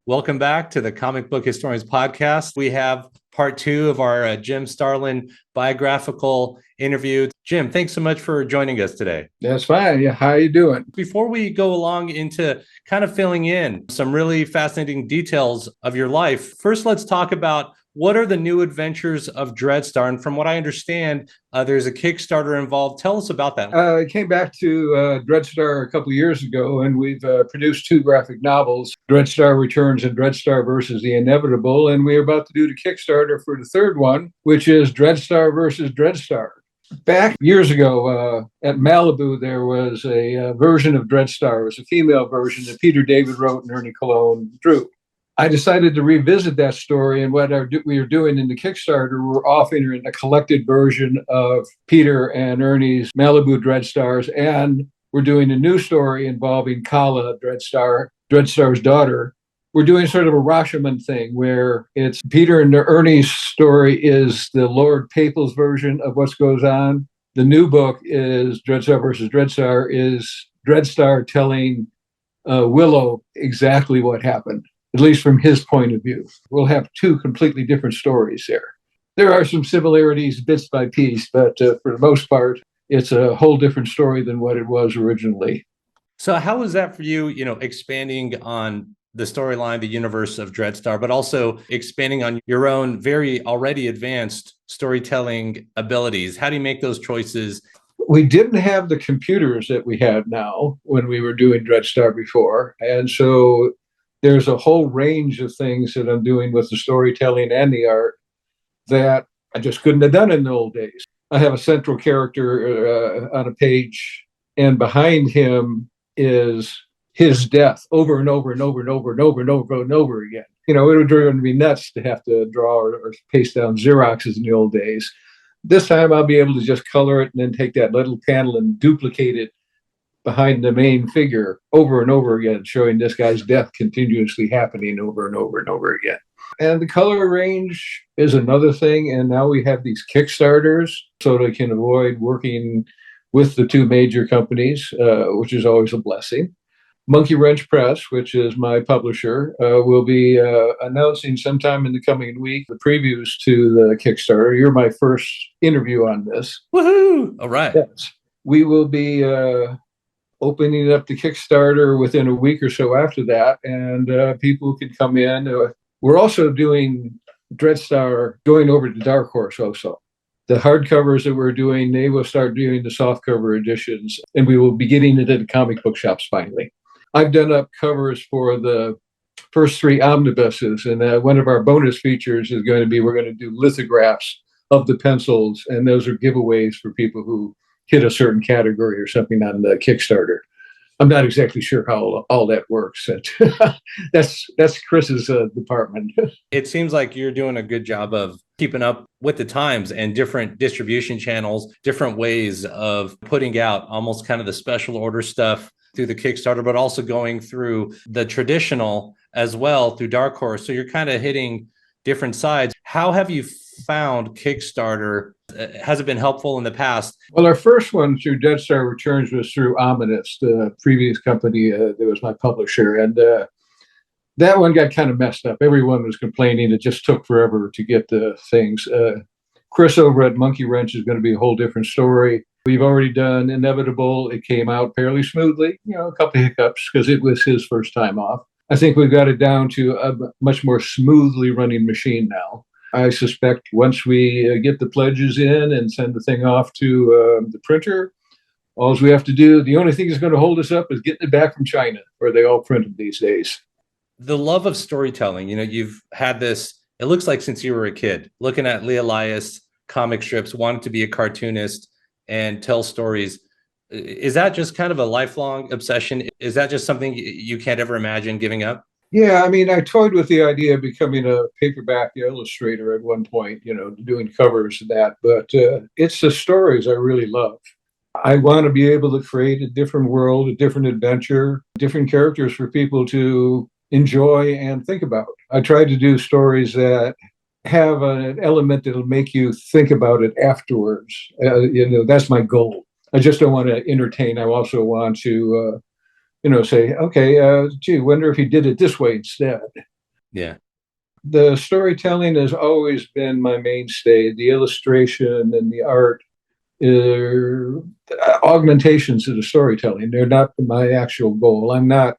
Welcome back to the Comic Book Historians Podcast. We have part two of our Jim Starlin biographical interview. Jim, thanks so much for joining us today. That's fine. Yeah, how you doing? Before we go along into kind of filling in some really fascinating details of your life, first let's talk about what are the new adventures of Dreadstar? And from what I understand, there's a Kickstarter involved. Tell us about that. I came back to Dreadstar a couple of years ago, and we've produced two graphic novels, Dreadstar Returns and Dreadstar versus the Inevitable. And we're about to do the Kickstarter for the third one, which is Dreadstar versus Dreadstar. Back years ago at Malibu, there was a version of Dreadstar. It was a female version that Peter David wrote and Ernie Colon drew. I decided to revisit that story, and what we are doing in the Kickstarter, we're offering a collected version of Peter and Ernie's Malibu Dreadstars, and we're doing a new story involving Kala Dreadstar, Dreadstar's daughter. We're doing sort of a Rashomon thing where it's Peter and Ernie's story is the Lord Papal's version of what goes on. The new book is Dreadstar versus Dreadstar, is Dreadstar telling Willow exactly what happened, at least from his point of view. We'll have two completely different stories there. There are some similarities bits by piece, but for the most part, it's a whole different story than what it was originally. So how was that for you, expanding on the storyline, the universe of Dreadstar, but also expanding on your own very already advanced storytelling abilities? How do you make those choices? We didn't have the computers that we have now when we were doing Dreadstar before. And so there's a whole range of things that I'm doing with the storytelling and the art that I just couldn't have done in the old days. I have a central character on a page, and behind him is his death over and over and over and over and over and over and over again. It would drive me nuts to have to draw or paste down Xeroxes in the old days. This time I'll be able to just color it and then take that little panel and duplicate it behind the main figure over and over again, showing this guy's death continuously happening over and over and over again. And the color range is another thing. And now we have these Kickstarters so they can avoid working with the two major companies, which is always a blessing. Monkey Wrench Press, which is my publisher, will be announcing sometime in the coming week the previews to the Kickstarter. You're my first interview on this. Woohoo! All right. Yes. We will be opening up the Kickstarter within a week or so after that, and people can come in. We're also doing Dreadstar going over to Dark Horse also. The hardcovers that we're doing, they will start doing the softcover editions, and we will be getting it into comic book shops finally. I've done up covers for the first three omnibuses, and one of our bonus features is going to be we're going to do lithographs of the pencils, and those are giveaways for people who hit a certain category or something on the Kickstarter. I'm not exactly sure how all that works. That's Chris's department. It seems like you're doing a good job of keeping up with the times and different distribution channels, different ways of putting out almost kind of the special order stuff through the Kickstarter, but also going through the traditional as well through Dark Horse. So you're kind of hitting different sides. How have you found Kickstarter? Has it been helpful in the past? Well, our first one through Dreadstar Returns was through Ominous, the previous company that was my publisher. And that one got kind of messed up. Everyone was complaining. It just took forever to get the things. Chris over at Monkey Wrench is going to be a whole different story. We've already done Inevitable. It came out fairly smoothly, a couple of hiccups because it was his first time off. I think we've got it down to a much more smoothly running machine now. I suspect once we get the pledges in and send the thing off to the printer, all we have to do, the only thing that's going to hold us up is getting it back from China, where they all print them these days. The love of storytelling, you've had this, it looks like since you were a kid, looking at Lee Elias comic strips, wanting to be a cartoonist and tell stories. Is that just kind of a lifelong obsession? Is that just something you can't ever imagine giving up? Yeah, I mean, I toyed with the idea of becoming a paperback illustrator at one point, doing covers and that, but it's the stories I really love. I want to be able to create a different world, a different adventure, different characters for people to enjoy and think about. I try to do stories that have an element that'll make you think about it afterwards. That's my goal. I just don't want to entertain. I also want to, say, okay, gee, wonder if he did it this way instead. Yeah. The storytelling has always been my mainstay. The illustration and the art are augmentations of the storytelling. They're not my actual goal. I'm not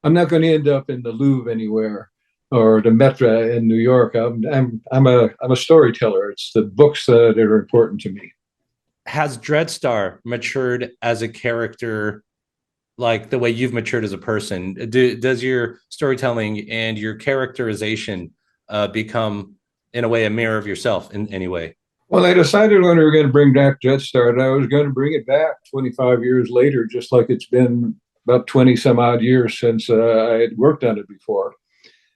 going to end up in the Louvre anywhere or the Metra in New York. I'm a storyteller. It's the books that are important to me. Has Dreadstar matured as a character like the way you've matured as a person? Does your storytelling and your characterization become, in a way, a mirror of yourself in any way? Well, I decided when we were going to bring back Dreadstar that I was going to bring it back 25 years later, just like it's been about 20 some odd years since I had worked on it before.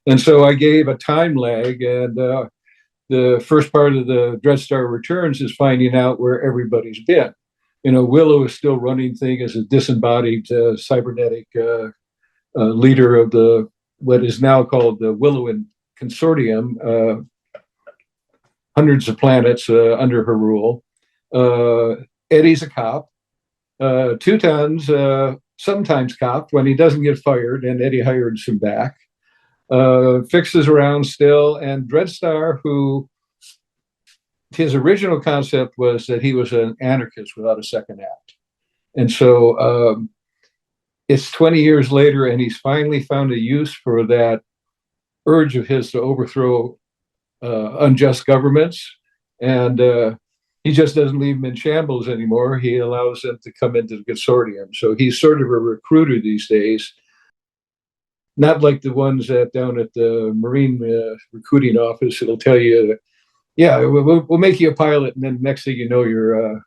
And so I gave a time lag, and the first part of the Dreadstar Returns is finding out where everybody's been. Willow is still running things as a disembodied cybernetic leader of what is now called the Willow Consortium, hundreds of planets under her rule. Eddie's a cop. Teuton's sometimes cop when he doesn't get fired, and Eddie hires him back. Fixes around still, and Dreadstar, who his original concept was that he was an anarchist without a second act. And so it's 20 years later, and he's finally found a use for that urge of his to overthrow unjust governments. And he just doesn't leave them in shambles anymore. He allows them to come into the consortium. So he's sort of a recruiter these days, not like the ones down at the Marine recruiting office. It'll tell you, yeah, we'll make you a pilot, and then next thing you know, you're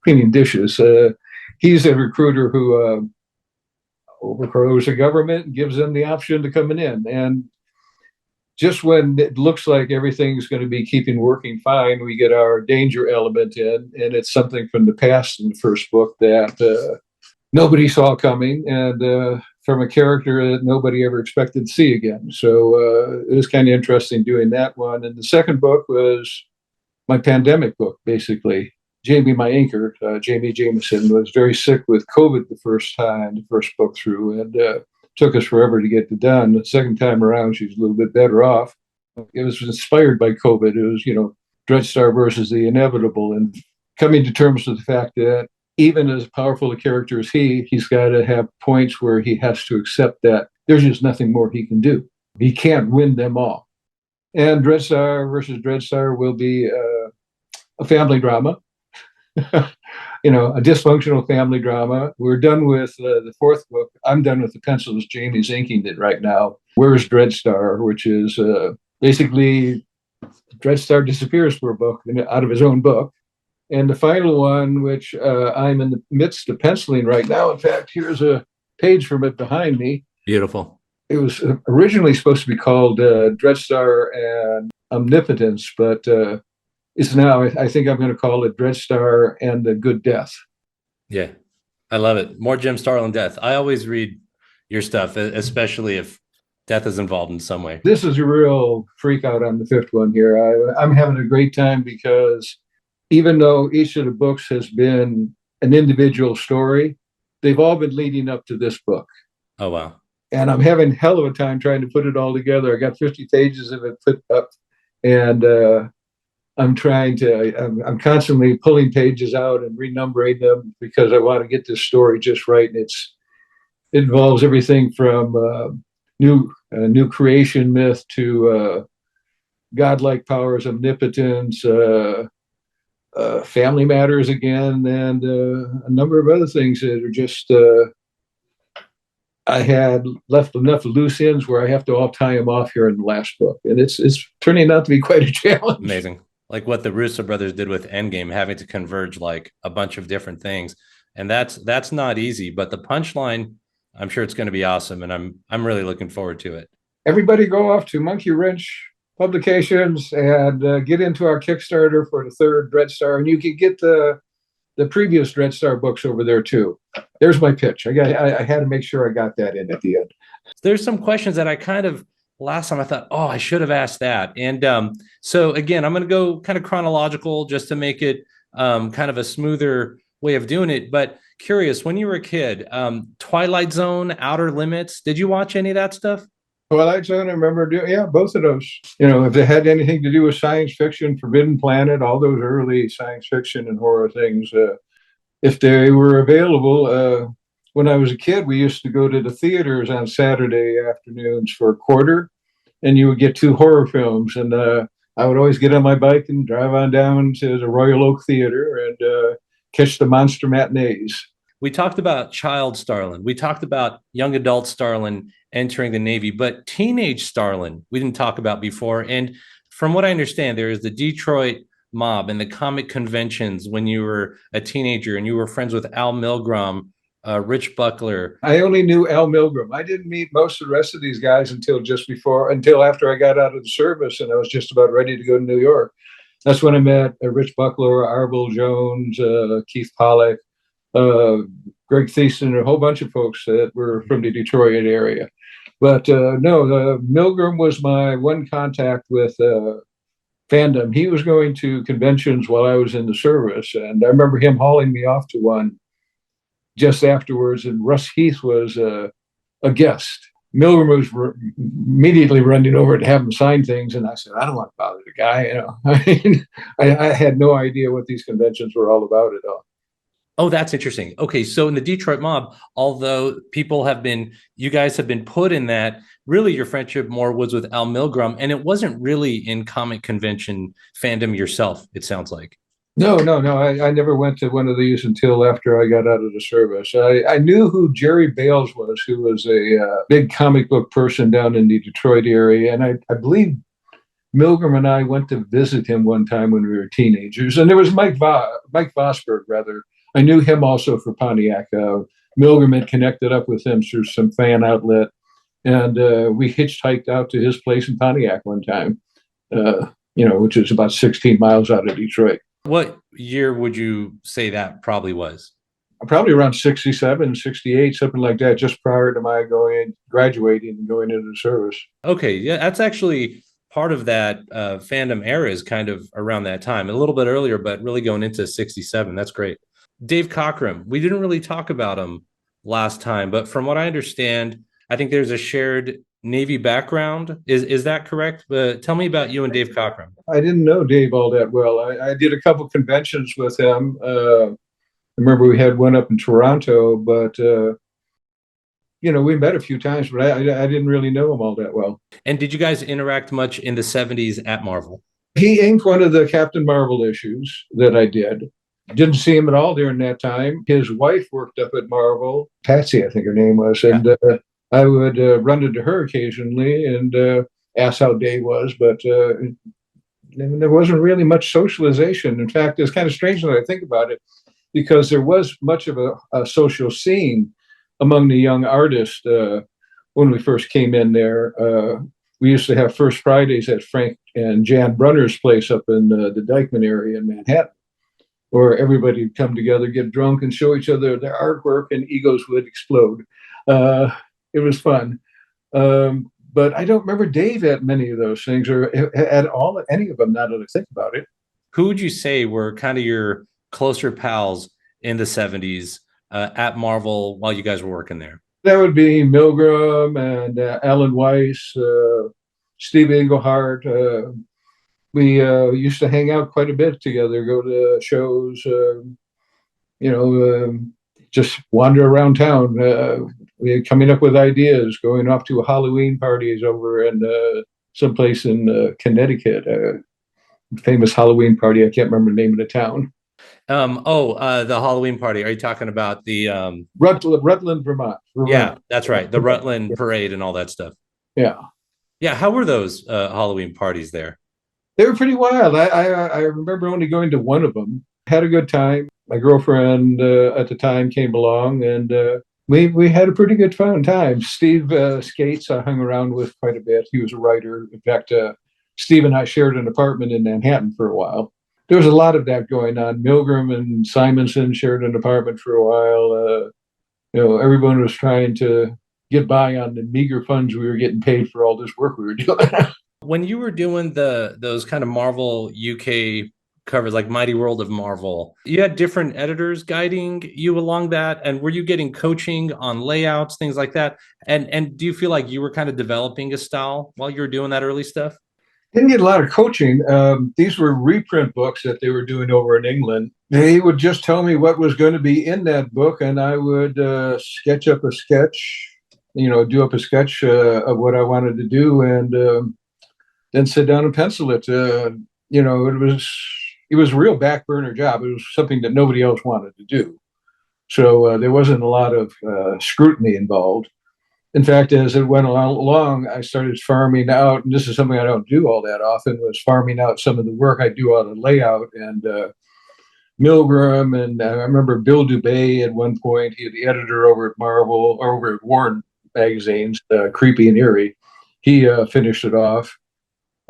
cleaning dishes. He's a recruiter who overthrows the government and gives them the option to come in. And just when it looks like everything's going to be working fine, we get our danger element in, and it's something from the past in the first book that nobody saw coming, and from a character that nobody ever expected to see again. So it was kind of interesting doing that one. And the second book was my pandemic book, basically. Jamie, my anchor, Jamie Jameson, was very sick with COVID the first book through, and took us forever to get it done. The second time around, she's a little bit better off. It was inspired by COVID. It was, Dreadstar versus the inevitable, and coming to terms with the fact that even as powerful a character as he's got to have points where he has to accept that there's just nothing more he can do. He can't win them all. And Dreadstar versus Dreadstar will be a family drama, a dysfunctional family drama. We're done with the fourth book. I'm done with the pencils. Jamie's inking it right now. Where's Dreadstar, which is basically Dreadstar disappears for a book out of his own book. And the final one, which I'm in the midst of penciling right now. In fact, here's a page from it behind me. Beautiful. It was originally supposed to be called Dreadstar and Omnipotence, but it's now, I think I'm going to call it Dreadstar and the Good Death. Yeah, I love it. More Jim Starlin death. I always read your stuff, especially if death is involved in some way. This is a real freak out on the fifth one here. I'm having a great time because even though each of the books has been an individual story, they've all been leading up to this book. Oh, wow. And I'm having hell of a time trying to put it all together. I got 50 pages of it put up, and I'm constantly pulling pages out and renumbering them because I want to get this story just right. And it involves everything from new creation myth to godlike powers, omnipotence, family matters again, and a number of other things that are just I had left enough loose ends where I have to all tie them off here in the last book, and it's turning out to be quite a challenge. Amazing, like what the Russo brothers did with Endgame, having to converge like a bunch of different things, and that's not easy. But the punchline, I'm sure it's going to be awesome, and I'm really looking forward to it. Everybody, go off to Monkey Wrench Publications and get into our Kickstarter for the third Dreadstar, and you can get the previous Dreadstar books over there too. There's my pitch. I had to make sure I got that in at the end. There's some questions that I kind of last time I thought, oh, I should have asked that. And so again, I'm going to go kind of chronological just to make it kind of a smoother way of doing it. But curious, when you were a kid, Twilight Zone, Outer Limits, did you watch any of that stuff? Twilight Zone, I remember doing, yeah, both of those. You know, if they had anything to do with science fiction, Forbidden Planet, all those early science fiction and horror things, if they were available. When I was a kid, we used to go to the theaters on Saturday afternoons for a quarter, and you would get two horror films. And I would always get on my bike and drive on down to the Royal Oak Theater and catch the monster matinees. We talked about child Starlin. We talked about young adult Starlin entering the Navy, but teenage Starlin we didn't talk about before. And from what I understand, there is the Detroit mob and the comic conventions when you were a teenager and you were friends with Al Milgrom, Rich Buckler. I only knew Al Milgrom. I didn't meet most of the rest of these guys until after I got out of the service and I was just about ready to go to New York. That's when I met Rich Buckler, Arbel Jones, Keith Pollack, Greg Thiessen, a whole bunch of folks that were from the Detroit area. But no, Milgrom was my one contact with fandom. He was going to conventions while I was in the service, and I remember him hauling me off to one just afterwards, and Russ Heath was a guest. Milgrom was immediately running over to have him sign things, and I said, I don't want to bother the guy. You know, I mean, I had no idea what these conventions were all about at all. Oh, that's interesting. Okay, so in the Detroit mob, although you guys have been put in that, really your friendship more was with Al Milgrom, and it wasn't really in comic convention fandom yourself, it sounds like. No. I never went to one of these until after I got out of the service. I knew who Jerry Bales was, who was a big comic book person down in the Detroit area, and I believe Milgrom and I went to visit him one time when we were teenagers. And there was Mike Vosberg, rather. I knew him also for Pontiac. Milgrom had connected up with him through some fan outlet, and we hitchhiked out to his place in Pontiac one time, which is about 16 miles out of Detroit. What year would you say that probably was? Probably around 67, 68, something like that, just prior to my graduating and going into the service. Okay, yeah, that's actually part of that fandom era is kind of around that time, a little bit earlier, but really going into 67. That's great. Dave Cockrum, we didn't really talk about him last time, but from what I understand, I think there's a shared Navy background. Is that correct? Tell me about you and Dave Cockrum. I didn't know Dave all that well. I did a couple conventions with him. I remember we had one up in Toronto, but we met a few times, but I didn't really know him all that well. And did you guys interact much in the 70s at Marvel? He inked one of the Captain Marvel issues that I did. Didn't see him at all during that time. His wife worked up at Marvel, Patsy, I think her name was, and I would run into her occasionally and ask how Dave was, but there wasn't really much socialization. In fact, it's kind of strange when I think about it, because there was much of a social scene among the young artists when we first came in there. We used to have First Fridays at Frank and Jan Brunner's place up in the Dykeman area in Manhattan, where everybody would come together, get drunk, and show each other their artwork, and egos would explode. It was fun. But I don't remember Dave at many of those things, or at all, any of them, now that I think about it. Who would you say were kind of your closer pals in the 70s at Marvel while you guys were working there? That would be Milgrom and Alan Weiss, Steve Englehart. We used to hang out quite a bit together, go to shows, just wander around town. We were coming up with ideas, going off to Halloween parties over in someplace in Connecticut, famous Halloween party. I can't remember the name of the town. The Halloween party. Are you talking about the Rutland, Vermont? Yeah, that's right. The Rutland parade and all that stuff. Yeah. How were those Halloween parties there? They were pretty wild. I remember only going to one of them. Had a good time. My girlfriend at the time came along, and we had a pretty good fun time. Steve Skates I hung around with quite a bit. He was a writer. In fact, Steve and I shared an apartment in Manhattan for a while. There was a lot of that going on. Milgrom and Simonson shared an apartment for a while. Everyone was trying to get by on the meager funds we were getting paid for all this work we were doing. When you were doing those kind of Marvel UK covers, like Mighty World of Marvel. You had different editors guiding you along that, and were you getting coaching on layouts, things like that? And do you feel like you were kind of developing a style while you were doing that early stuff? Didn't get a lot of coaching. These were reprint books that they were doing over in England. They would just tell me what was going to be in that book, and I would sketch up a sketch, do up a sketch of what I wanted to do, and then sit down and pencil it. It was a real back burner job. It was something that nobody else wanted to do. So there wasn't a lot of scrutiny involved. In fact, as it went along, I started farming out, and this is something I don't do all that often, was farming out some of the work I do on the layout. And Milgrom, and I remember Bill Dubay at one point, he had the editor over at Marvel, or over at Warren magazines, Creepy and Eerie. He finished it off,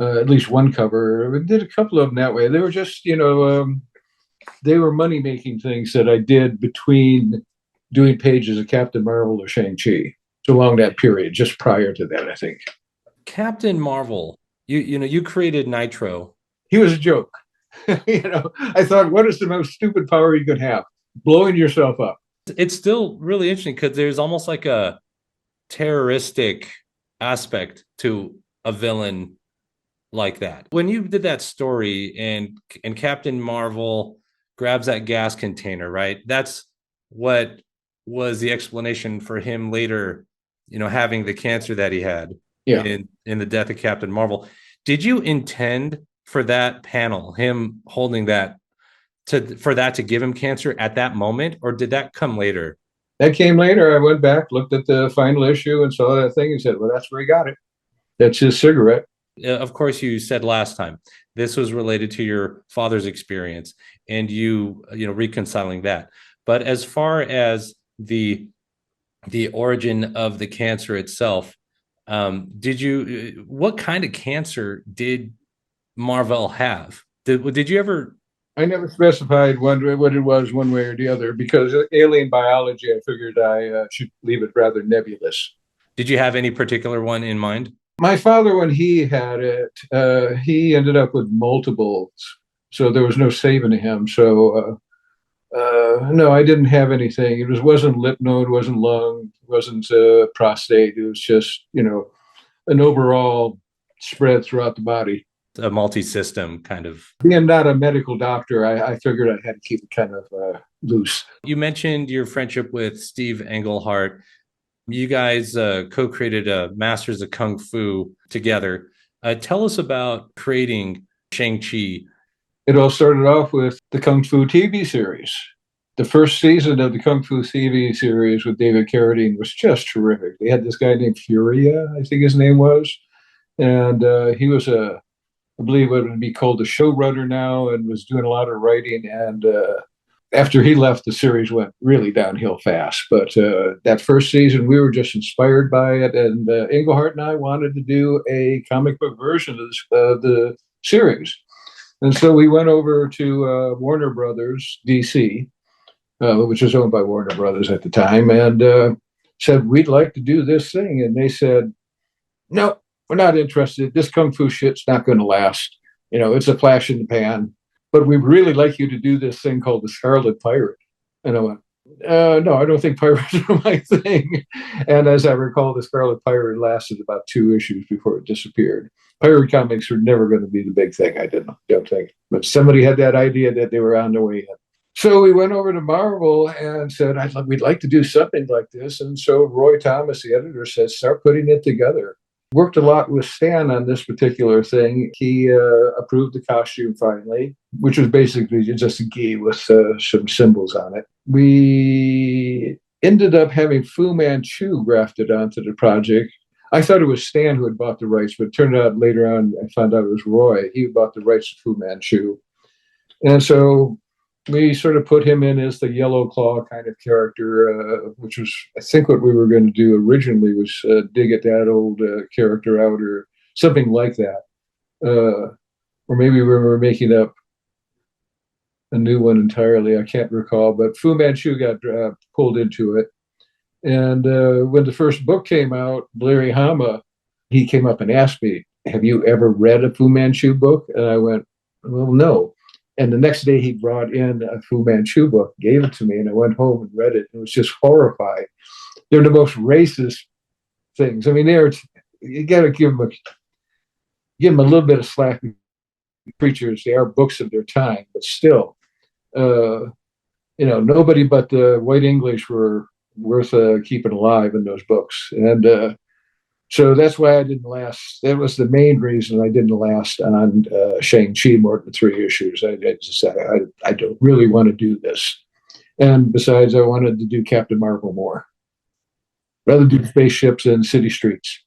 at least one cover. We did a couple of them that way. They were just, they were money-making things that I did between doing pages of Captain Marvel or Shang-Chi. Along that period, just prior to that, I think. Captain Marvel, you created Nitro. He was a joke. I thought, what is the most stupid power you could have? Blowing yourself up. It's still really interesting because there's almost like a terroristic aspect to a villain like that. When you did that story and Captain Marvel grabs that gas container, right? That's what was the explanation for him later, having the cancer that he had in the death of Captain Marvel. Did you intend for that panel, him holding that, for that to give him cancer at that moment, or did that come later? That came later. I went back, looked at the final issue and saw that thing and said, well, that's where he got it. That's his cigarette. Of course, you said last time, this was related to your father's experience and you reconciling that. But as far as the origin of the cancer itself, what kind of cancer did Marvel have? Did you ever? I never specified what it was one way or the other, because alien biology, I figured I should leave it rather nebulous. Did you have any particular one in mind? My father, when he had it, he ended up with multiples, so there was no saving him. So no, I didn't have anything. It wasn't lymph node, wasn't lung, wasn't prostate. It was just, an overall spread throughout the body. A multi-system kind of. Being not a medical doctor, I figured I had to keep it kind of loose. You mentioned your friendship with Steve Englehart. You guys co-created Masters of Kung Fu together. Tell us about creating Shang-Chi. It all started off with the Kung Fu TV series. The first season of the Kung Fu TV series with David Carradine was just terrific. They had this guy named Furia, I think his name was. And he was I believe it would be called a showrunner now, and was doing a lot of writing. And after he left, the series went really downhill fast. But that first season, we were just inspired by it. And Englehart and I wanted to do a comic book version of the series. And so we went over to Warner Brothers, DC, which was owned by Warner Brothers at the time, and said, we'd like to do this thing. And they said, no, we're not interested. This Kung Fu shit's not going to last. It's a flash in the pan. But we'd really like you to do this thing called the Scarlet Pirate. And I went, no, I don't think pirates are my thing. And as I recall, the Scarlet Pirate lasted about 2 issues before it disappeared. Pirate comics were never going to be the big thing, I don't think. But somebody had that idea that they were on their way in. So we went over to Marvel and said, we'd like to do something like this. And so Roy Thomas, the editor, says, start putting it together. Worked a lot with Stan on this particular thing. He approved the costume finally, which was basically just a gi with some symbols on it. We ended up having Fu Manchu grafted onto the project. I thought it was Stan who had bought the rights, but it turned out later on, I found out it was Roy. He bought the rights to Fu Manchu. And so we sort of put him in as the Yellow Claw kind of character, which was, I think, what we were going to do originally was dig at that old character out or something like that. Or maybe we were making up a new one entirely. I can't recall, but Fu Manchu got pulled into it. And when the first book came out, Larry Hama, he came up and asked me, have you ever read a Fu Manchu book? And I went, well, no. And the next day he brought in a Fu Manchu book, gave it to me, and I went home and read it. And it was just horrifying. They're the most racist things. I mean, you got to give them a little bit of slack. Preachers, they are books of their time, but still, nobody but the white English were worth keeping alive in those books. And so that's why I didn't last. That was the main reason I didn't last on Shang-Chi more than 3 issues. I just said, I don't really want to do this. And besides, I wanted to do Captain Marvel more. Rather do spaceships and city streets.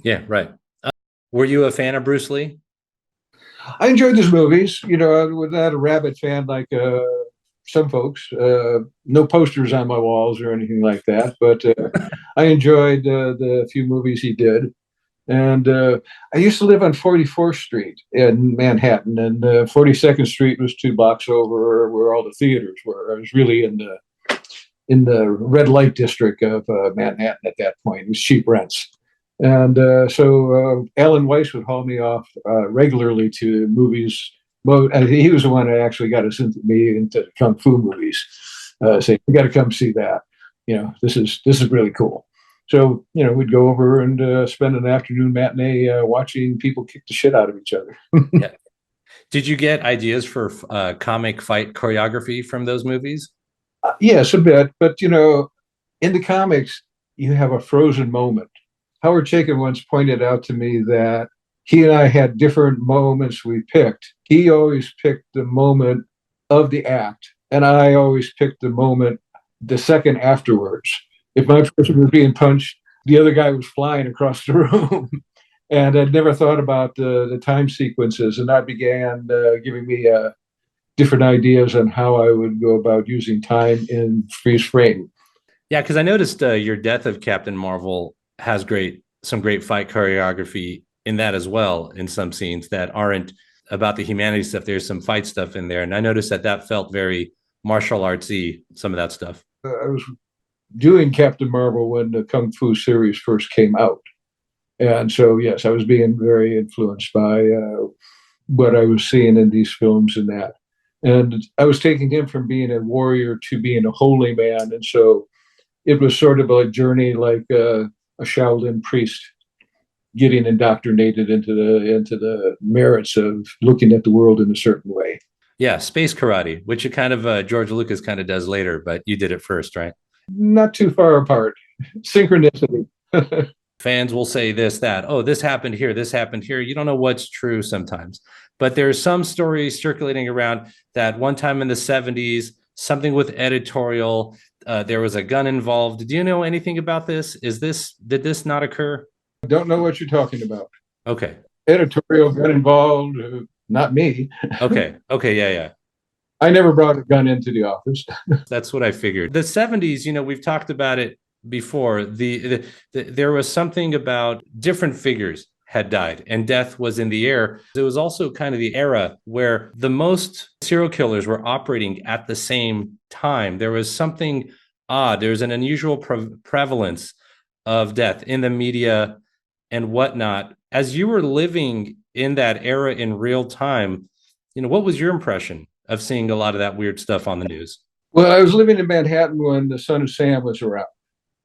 Yeah, right. Were you a fan of Bruce Lee? I enjoyed his movies. I was not a rabid fan like some folks. No posters on my walls or anything like that, but I enjoyed the few movies he did. And I used to live on 44th Street in Manhattan, and 42nd Street was 2 blocks over where all the theaters were. I was really in the red light district of Manhattan at that point. It was cheap rents. And so Alan Weiss would haul me off regularly to movies. Well, he was the one that actually got us into kung fu movies. Saying, "You got to come see that. This is really cool." So we'd go over and spend an afternoon matinee watching people kick the shit out of each other. Yeah. Did you get ideas for comic fight choreography from those movies? Yes, a bit. But in the comics, you have a frozen moment. Howard Chaykin once pointed out to me that he and I had different moments we picked. He always picked the moment of the act, and I always picked the moment the second afterwards. If my person was being punched, the other guy was flying across the room. And I'd never thought about the time sequences, and that began giving me different ideas on how I would go about using time in freeze frame. Yeah, because I noticed your Death of Captain Marvel has some great fight choreography in that as well, in some scenes that aren't about the humanity stuff. There's some fight stuff in there, and I noticed that felt very martial artsy, some of that stuff. I was doing Captain Marvel when the Kung Fu series first came out, and so yes, I was being very influenced by what I was seeing in these films and that, and I was taking him from being a warrior to being a holy man, and so it was sort of a journey like a Shaolin priest getting indoctrinated into the merits of looking at the world in a certain way. Yeah, space karate, which it kind of George Lucas kind of does later, but you did it first, right? Not too far apart. Synchronicity. Fans will say this, that, oh, this happened here, this happened here. You don't know what's true sometimes. But there's some stories circulating around that one time in the 70s, something with editorial, there was a gun involved. Do you know anything about this? Did this not occur? I don't know what you're talking about. Okay. Editorial gun involved, not me. Okay, yeah. I never brought a gun into the office. That's what I figured. The 70s, we've talked about it before. There was something about different figures had died and death was in the air. It was also kind of the era where the most serial killers were operating at the same time. There was something odd. There's an unusual prevalence of death in the media and whatnot. As you were living in that era in real time, what was your impression of seeing a lot of that weird stuff on the news? Well, I was living in Manhattan when the Son of Sam was around.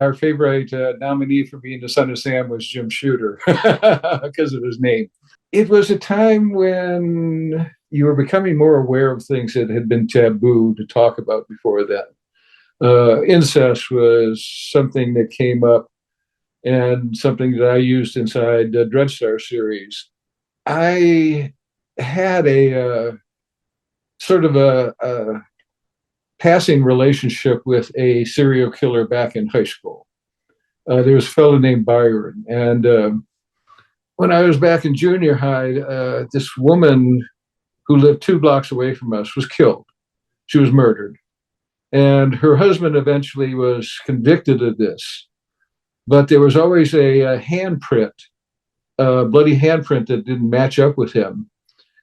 Our favorite nominee for being the Son of Sam was Jim Shooter because of his name. It was a time when you were becoming more aware of things that had been taboo to talk about before then. Incest was something that came up and something that I used inside the Dreadstar series. I had a sort of a passing relationship with a serial killer back in high school. There was a fellow named Byron. And when I was back in junior high, this woman who lived 2 blocks away from us was killed. She was murdered. And her husband eventually was convicted of this. But there was always a handprint, a bloody handprint that didn't match up with him.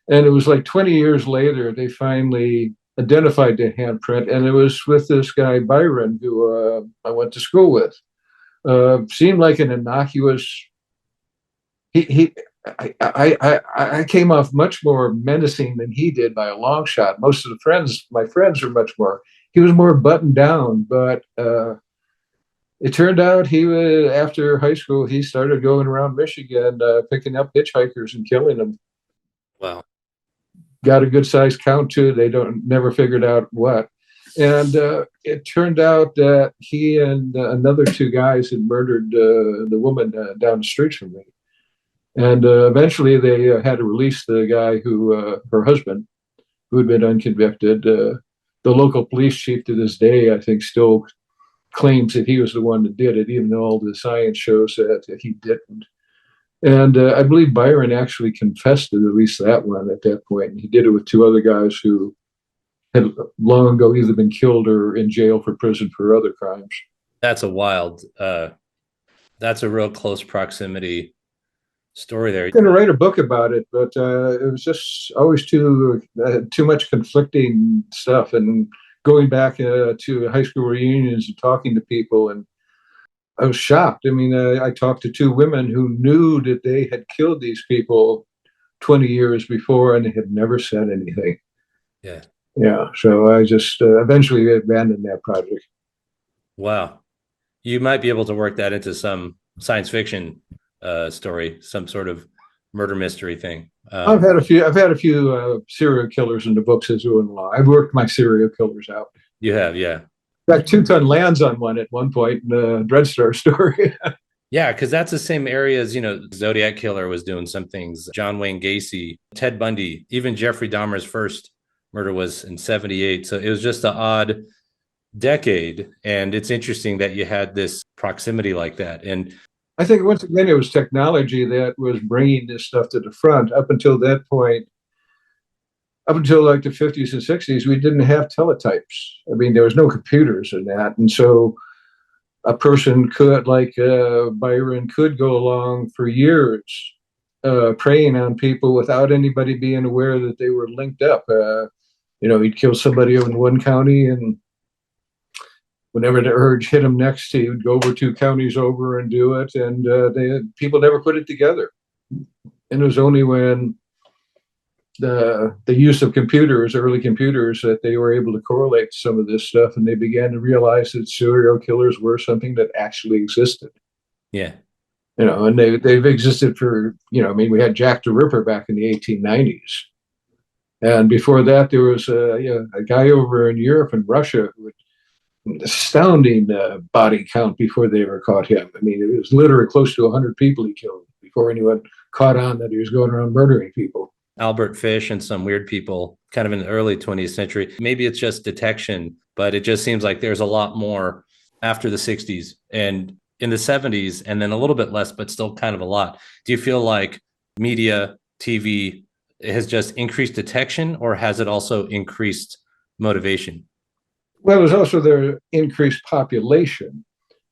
And it was like 20 years later, they finally identified the handprint, and it was with this guy Byron, who I went to school with. Seemed like an innocuous. He I came off much more menacing than he did by a long shot. Most of my friends were much more. He was more buttoned down, but it turned out he was, after high school, he started going around Michigan, picking up hitchhikers and killing them. Wow. Got a good size count too. They never figured out what. And it turned out that he and another two guys had murdered the woman down the street from me. And eventually they had to release the guy her husband, who had been unconvicted. The local police chief to this day, I think, still claims that he was the one that did it, even though all the science shows that he didn't. And I believe Byron actually confessed to at least that one at that point. And he did it with two other guys who had long ago either been killed or in jail for prison for other crimes. That's a real close proximity story there. I'm going to write a book about it, but it was just always too much conflicting stuff. And going back to high school reunions and talking to people, and I was shocked. I mean, I talked to two women who knew that they had killed these people 20 years before, and they had never said anything. Yeah. Yeah. So I just eventually abandoned that project. Wow. You might be able to work that into some science fiction story, some sort of murder mystery thing. I've had a few serial killers in the books as we went along. I've worked my serial killers out. You have, yeah. In fact, 2 Ton lands on one at one point in the Dreadstar story. Yeah, because that's the same area as, Zodiac Killer was doing some things. John Wayne Gacy, Ted Bundy, even Jeffrey Dahmer's first murder was in 1978. So it was just an odd decade. And it's interesting that you had this proximity like that. And I think once again, it was technology that was bringing this stuff to the front. Up until that point, up until like the 50s and 60s, we didn't have teletypes. I mean, there was no computers in that. And so a person could, like Byron, could go along for years preying on people without anybody being aware that they were linked up. He'd kill somebody in one county, and whenever the urge hit him next, he would go over 2 counties over and do it. And people never put it together. And it was only when the use of computers, early computers, that they were able to correlate some of this stuff, and they began to realize that serial killers were something that actually existed. Yeah. And they've existed for, we had Jack the Ripper back in the 1890s. And before that, there was a guy over in Europe and Russia who had an astounding body count before they ever caught him. I mean, it was literally close to 100 people he killed before anyone caught on that he was going around murdering people. Albert Fish and some weird people kind of in the early 20th century. Maybe it's just detection, but it just seems like there's a lot more after the 60s and in the 70s, and then a little bit less, but still kind of a lot. Do you feel like media, TV has just increased detection, or has it also increased motivation? Well, there's also their increased population.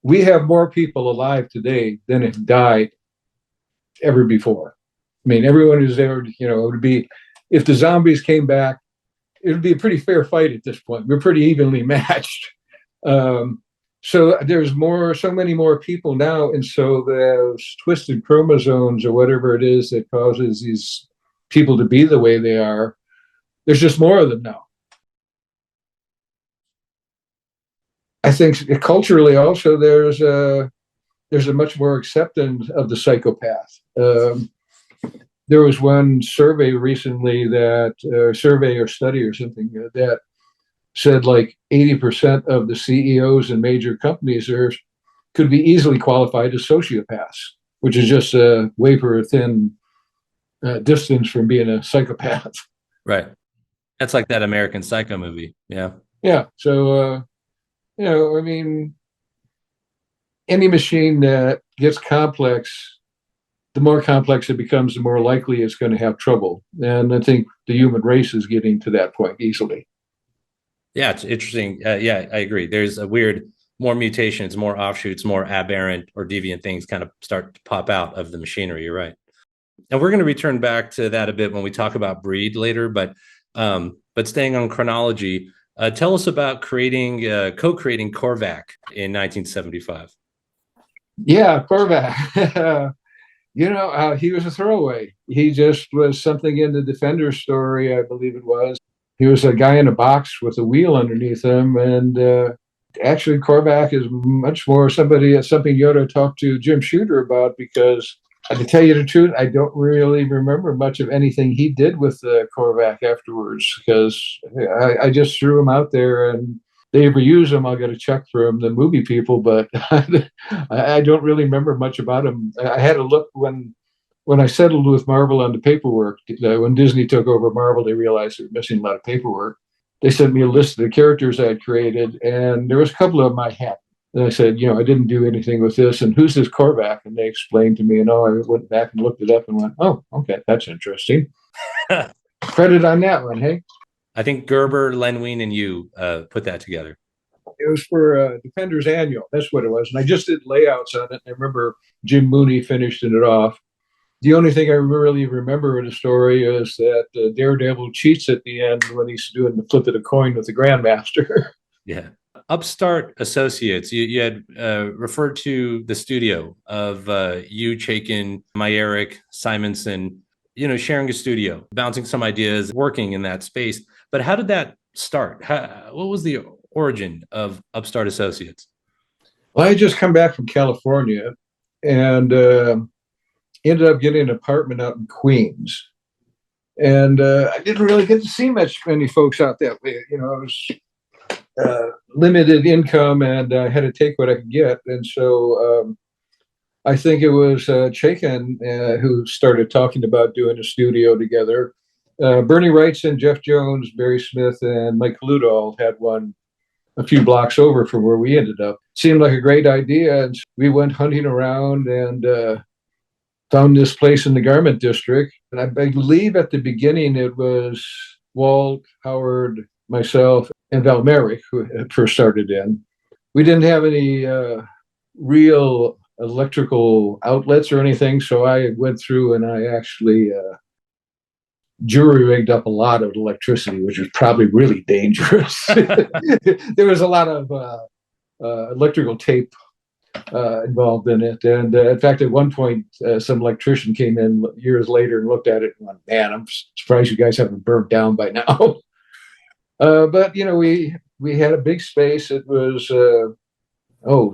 We have more people alive today than have died ever before. I mean, everyone who's there, it would be, if the zombies came back, it would be a pretty fair fight at this point. We're pretty evenly matched. So there's so many more people now. And so those twisted chromosomes or whatever it is that causes these people to be the way they are, there's just more of them now. I think culturally also there's a much more acceptance of the psychopath. There was one survey recently survey or study or something that said like 80% of the CEOs in major companies could be easily qualified as sociopaths, which is just a wafer thin distance from being a psychopath. Right. That's like that American Psycho movie. Yeah. Yeah. So, I mean, any machine that gets complex, the more complex it becomes, the more likely it's going to have trouble. And I think the human race is getting to that point easily. Yeah, it's interesting. Yeah, I agree. There's more mutations, more offshoots, more aberrant or deviant things kind of start to pop out of the machinery. You're right. And we're going to return back to that a bit when we talk about breed later. But staying on chronology, tell us about co-creating Korvac in 1975. Yeah, Korvac. He was a throwaway. He just was something in the Defender story, I believe it was. He was a guy in a box with a wheel underneath him. And actually, Korvac is much more something you ought to talk to Jim Shooter about, because to tell you the truth, I don't really remember much of anything he did with Korvac afterwards, because I just threw him out there, and they ever use him, I'll get a check from the movie people, but I don't really remember much about him. I had a look when I settled with Marvel on the paperwork. When Disney took over Marvel, they realized they were missing a lot of paperwork. They sent me a list of the characters I had created, and there was a couple of them I hadn't. And I said, I didn't do anything with this. And who's this Korvac? And they explained to me, and I went back and looked it up and went, oh, okay, that's interesting. Credit on that one, hey? I think Gerber, Lenween, and you put that together. It was for Defenders Annual. That's what it was. And I just did layouts on it. I remember Jim Mooney finishing it off. The only thing I really remember in the story is that Daredevil cheats at the end when he's doing the flip of the coin with the Grandmaster. Yeah. Upstart Associates, you had referred to the studio of you, Chaykin, Myerick, Simonson, sharing a studio, bouncing some ideas, working in that space. But how did that start? What was the origin of Upstart Associates? Well, I had just come back from California and ended up getting an apartment out in Queens. And I didn't really get to see many folks out that way. I was limited income, and I had to take what I could get. And so I think it was Chaykin who started talking about doing a studio together. Bernie Wrightson, Jeff Jones, Barry Smith, and Mike Ludo had one a few blocks over from where we ended up. Seemed like a great idea, and we went hunting around and found this place in the Garment District. And I believe at the beginning it was Walt, Howard, myself, and Val Merrick who had first started in. We didn't have any real electrical outlets or anything, so I went through and I actually jury rigged up a lot of electricity, which was probably really dangerous. There was a lot of electrical tape involved in it. And in fact, at one point, some electrician came in years later and looked at it and went, man, I'm surprised you guys haven't burnt down by now. But, we had a big space. It was,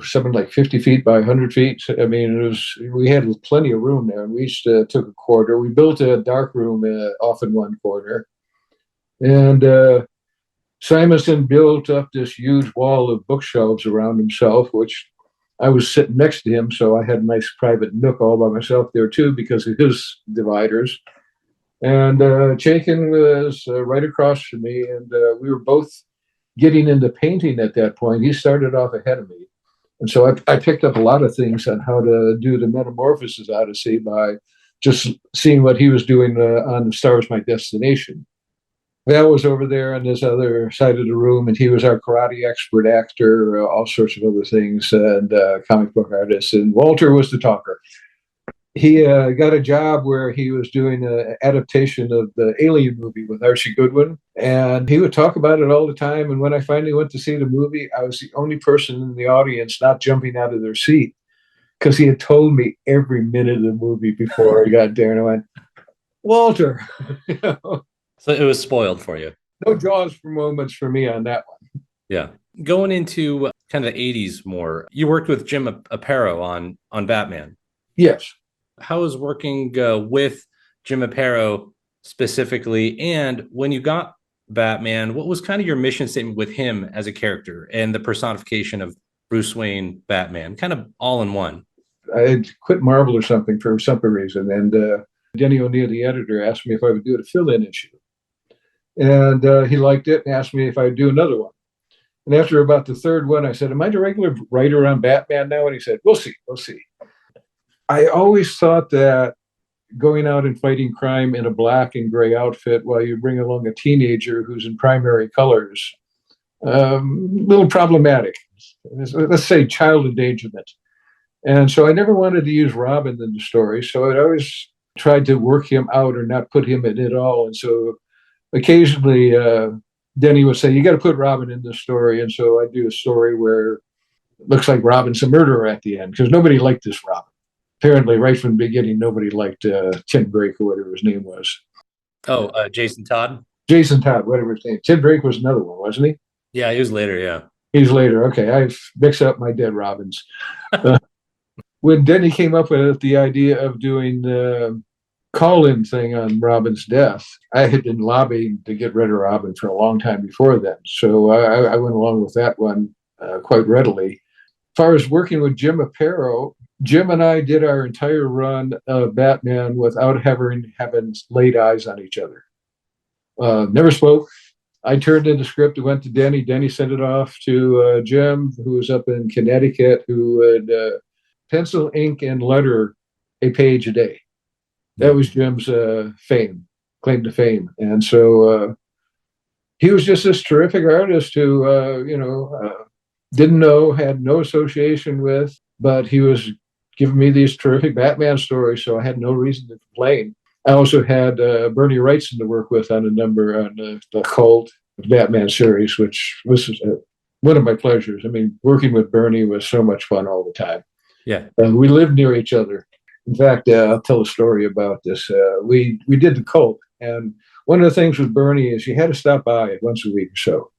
something like 50 feet by 100 feet. I mean, we had plenty of room there, and we each took a quarter. We built a dark room off in one corner. And Simonson built up this huge wall of bookshelves around himself, which I was sitting next to him, so I had a nice private nook all by myself there too because of his dividers. And Chaykin was right across from me, and we were both getting into painting at that point. He started off ahead of me. And so I picked up a lot of things on how to do the Metamorphosis Odyssey by just seeing what he was doing on Star Wars My Destination. Val was over there on this other side of the room, and he was our karate expert actor, all sorts of other things, and comic book artist. And Walter was the talker. He got a job where he was doing an adaptation of the Alien movie with Archie Goodwin, and he would talk about it all the time. And when I finally went to see the movie, I was the only person in the audience not jumping out of their seat because he had told me every minute of the movie before I got there. And I went, Walter. So it was spoiled for you. No Jaws for moments for me on that one. Yeah. Going into kind of the 80s more, you worked with Jim Aparo on Batman. Yes. How was working with Jim Aparo specifically? And when you got Batman, what was kind of your mission statement with him as a character and the personification of Bruce Wayne Batman, kind of all in one? I had quit Marvel or something for some reason. And Denny O'Neil, the editor, asked me if I would do a fill-in issue. And he liked it and asked me if I would do another one. And after about the third one, I said, am I the regular writer on Batman now? And he said, we'll see. I always thought that going out and fighting crime in a black and gray outfit while you bring along a teenager who's in primary colors, a little problematic. Let's say child endangerment. And so I never wanted to use Robin in the story. So I always tried to work him out or not put him in it at all. And so occasionally Denny would say, you got to put Robin in this story. And so I do a story where it looks like Robin's a murderer at the end because nobody liked this Robin. apparently right from the beginning, nobody liked Tim Drake or whatever his name was. Oh, Jason Todd? Jason Todd, whatever his name. Tim Drake was another one, wasn't he? Yeah, he was later, yeah. He's later. Okay, I've mixed up my dead Robins. When Denny came up with the idea of doing the call-in thing on Robin's death, I had been lobbying to get rid of Robin for a long time before then. So I went along with that one quite readily. As far as working with Jim Aparo, Jim and I did our entire run of Batman without having laid eyes on each other. Never spoke. I turned in the script. It went to Denny. Denny sent it off to Jim, who was up in Connecticut, who would pencil, ink, and letter a page a day. That was Jim's claim to fame. And so he was just this terrific artist who, didn't know, had no association with, but he was giving me these terrific Batman stories, so I had no reason to complain. I also had Bernie Wrightson to work with on a number on the Cult Batman series, which was one of my pleasures. I mean, working with Bernie was so much fun all the time. Yeah. We lived near each other. In fact, I'll tell a story about this. We did the Cult, and one of the things with Bernie is you had to stop by once a week or so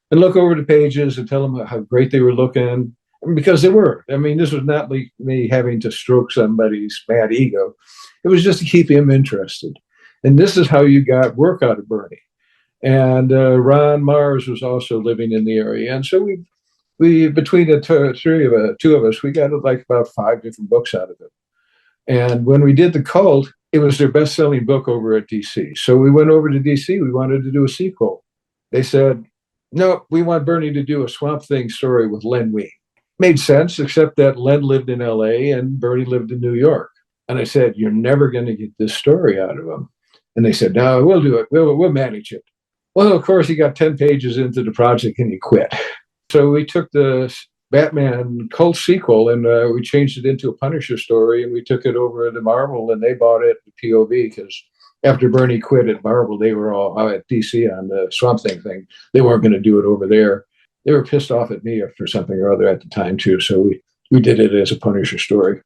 and look over the pages and tell them how great they were looking, because they were. I mean, this was not like me having to stroke somebody's bad ego. It was just to keep him interested. And this is how you got work out of Bernie. And Ron Mars was also living in the area. And so we between the two of us, we got like about 5 different books out of it. And when we did the Cult, it was their best-selling book over at DC. So we went over to DC. We wanted to do a sequel. They said, no, we want Bernie to do a Swamp Thing story with Len Wein. Made sense, except that Len lived in LA and Bernie lived in New York. And I said, you're never going to get this story out of him. And they said, no, we'll do it. We'll manage it. Well, of course, he got 10 pages into the project and he quit. So we took the Batman Cult sequel and we changed it into a Punisher story, and we took it over to Marvel, and they bought it to POV because after Bernie quit at Marvel, they were all out at DC on the Swamp Thing thing. They weren't going to do it over there. They were pissed off at me for something or other at the time, too. So we did it as a Punisher story,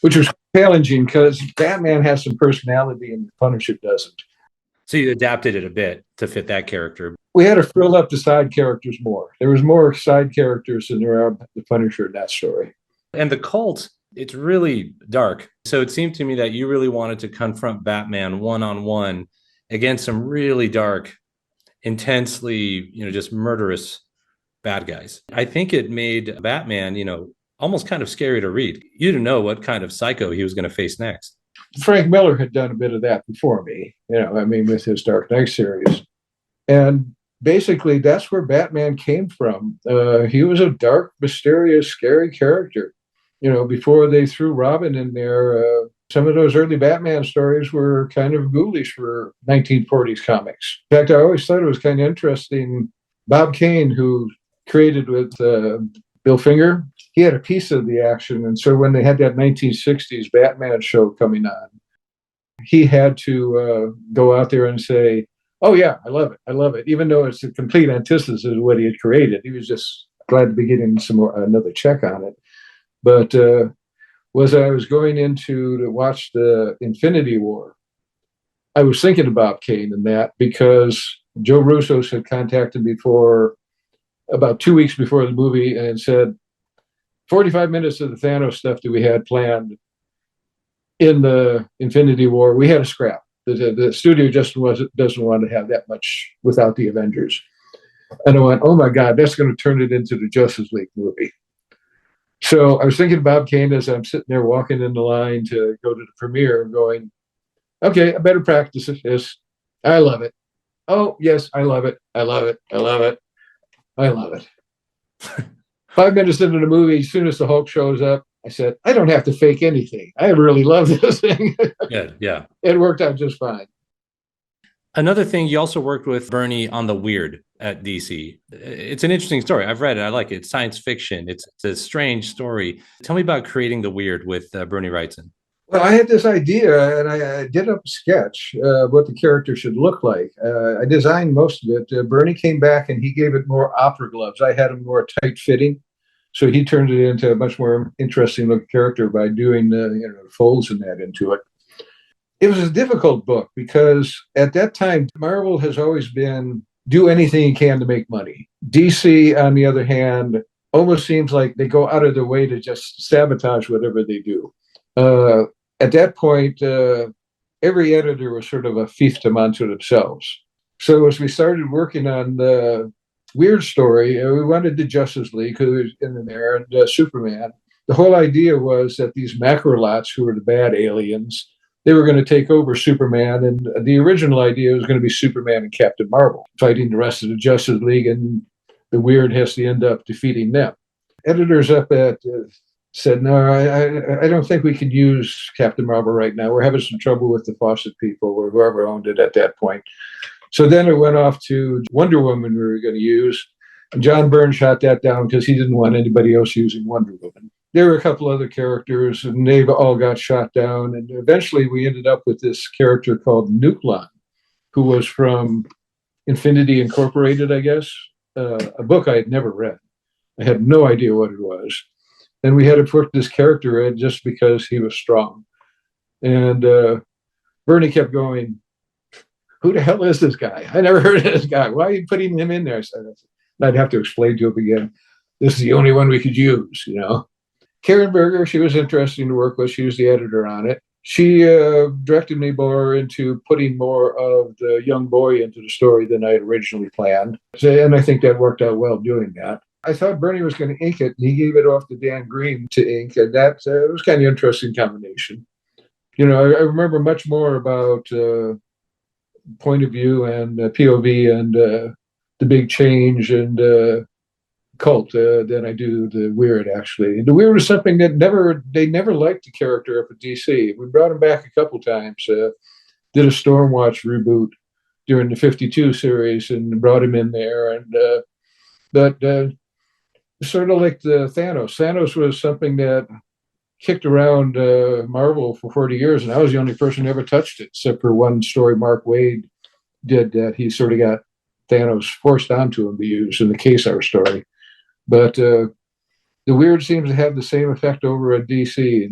which was challenging because Batman has some personality and Punisher doesn't. So you adapted it a bit to fit that character. We had to fill up the side characters more. There was more side characters than there are the Punisher in that story. And the Cult, it's really dark. So it seemed to me that you really wanted to confront Batman one-on-one against some really dark, intensely, just murderous bad guys. I think it made Batman, almost kind of scary to read. You didn't know what kind of psycho he was going to face next. Frank Miller had done a bit of that before me, with his Dark Knight series. And basically, that's where Batman came from. He was a dark, mysterious, scary character. Before they threw Robin in there, some of those early Batman stories were kind of ghoulish for 1940s comics. In fact, I always thought it was kind of interesting. Bob Kane, who created with Bill Finger, he had a piece of the action. And so when they had that 1960s Batman show coming on, he had to go out there and say, oh, yeah, I love it. I love it. Even though it's a complete antithesis of what he had created. He was just glad to be getting another check on it. But as I was going to watch the Infinity War, I was thinking about Kane and that because Joe Russo had contacted me about 2 weeks before the movie and said, 45 minutes of the Thanos stuff that we had planned in the Infinity War, we had a scrap. The studio just doesn't want to have that much without the Avengers. And I went, oh my God, that's going to turn it into the Justice League movie. So I was thinking about Kane as I'm sitting there walking in the line to go to the premiere, going, okay, I better practice this. I love it. Oh, yes, I love it. I love it. I love it. I love it. 5 minutes into the movie, as soon as the Hulk shows up, I said, I don't have to fake anything. I really love this thing. Yeah. It worked out just fine. Another thing, you also worked with Bernie on the Wyrd at DC. It's an interesting story. I've read it. I like it. It's science fiction. It's a strange story. Tell me about creating the Wyrd with Bernie Wrightson. Well, I had this idea, and I did up a sketch of what the character should look like. I designed most of it. Bernie came back, and he gave it more opera gloves. I had them more tight-fitting. So he turned it into a much more interesting looking character by doing the folds and that into it. It was a difficult book because at that time, Marvel has always been do anything you can to make money. DC, on the other hand, almost seems like they go out of their way to just sabotage whatever they do. At that point, every editor was sort of a fiefdom unto themselves. So as we started working on the Wyrd story, we wanted the Justice League, who was in there, and Superman. The whole idea was that these macrolots, who were the bad aliens, they were going to take over Superman, and the original idea was going to be Superman and Captain Marvel fighting the rest of the Justice League, and the Wyrd has to end up defeating them. Editors up at said, no, I don't think we could use Captain Marvel right now. We're having some trouble with the Fawcett people or whoever owned it at that point. So then it went off to Wonder Woman we were going to use. And John Byrne shot that down because he didn't want anybody else using Wonder Woman. There were a couple other characters, and they all got shot down. And eventually we ended up with this character called Nuklon, who was from Infinity Incorporated, I guess, a book I had never read. I had no idea what it was. And we had to put this character in just because he was strong. And Bernie kept going, who the hell is this guy? I never heard of this guy. Why are you putting him in there? So I'd have to explain to him again. This is the only one we could use, Karen Berger, she was interesting to work with. She was the editor on it. She directed me more into putting more of the young boy into the story than I had originally planned. And I think that worked out well doing that. I thought Bernie was going to ink it, and he gave it off to Dan Green to ink, and that was kind of an interesting combination. I remember much more about point of view and POV and the big change and cult than I do the Wyrd, actually. The Wyrd was something that they never liked the character up at DC. We brought him back a couple times, did a Stormwatch reboot during the 52 series and brought him in there. But sort of like the Thanos. Thanos was something that kicked around Marvel for 40 years, and I was the only person who ever touched it, except for one story Mark Waid did that he sort of got Thanos forced onto him to use in the Kesar story. But the Wyrd seems to have the same effect over at DC.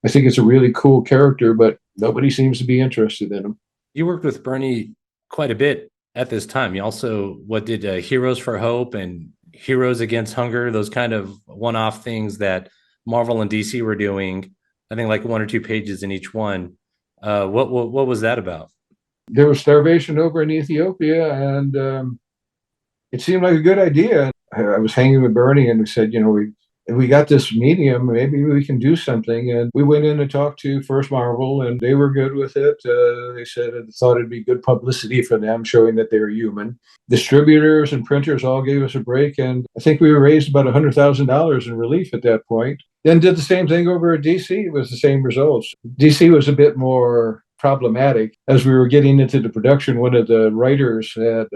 I think it's a really cool character, but nobody seems to be interested in him. You worked with Bernie quite a bit at this time. You also did Heroes for Hope and Heroes Against Hunger, those kind of one-off things that Marvel and DC were doing, I think like 1 or 2 pages in each one. What was that about? There was starvation over in Ethiopia, and it seemed like a good idea. I was hanging with Bernie, and we said, we got this medium, maybe we can do something. And we went in and talked to First Marvel, and they were good with it. They said they thought it'd be good publicity for them, showing that they were human. Distributors and printers all gave us a break, and I think we raised about $100,000 in relief at that point. Then did the same thing over at DC. It was the same results. DC was a bit more problematic. As we were getting into the production, one of the writers had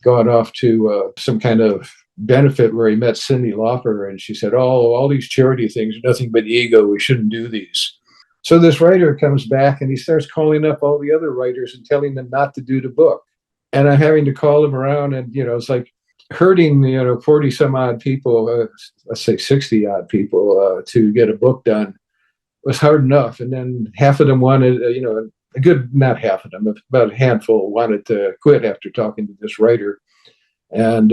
gone off to some kind of benefit where he met Cyndi Lauper, and she said, all these charity things are nothing but ego. We shouldn't do these. So this writer comes back, and he starts calling up all the other writers and telling them not to do the book. And I'm having to call them around, and, it's like hurting, 40 some odd people, let's say 60 odd people to get a book done was hard enough. And then half of them wanted, a good, not half of them, about a handful wanted to quit after talking to this writer. And,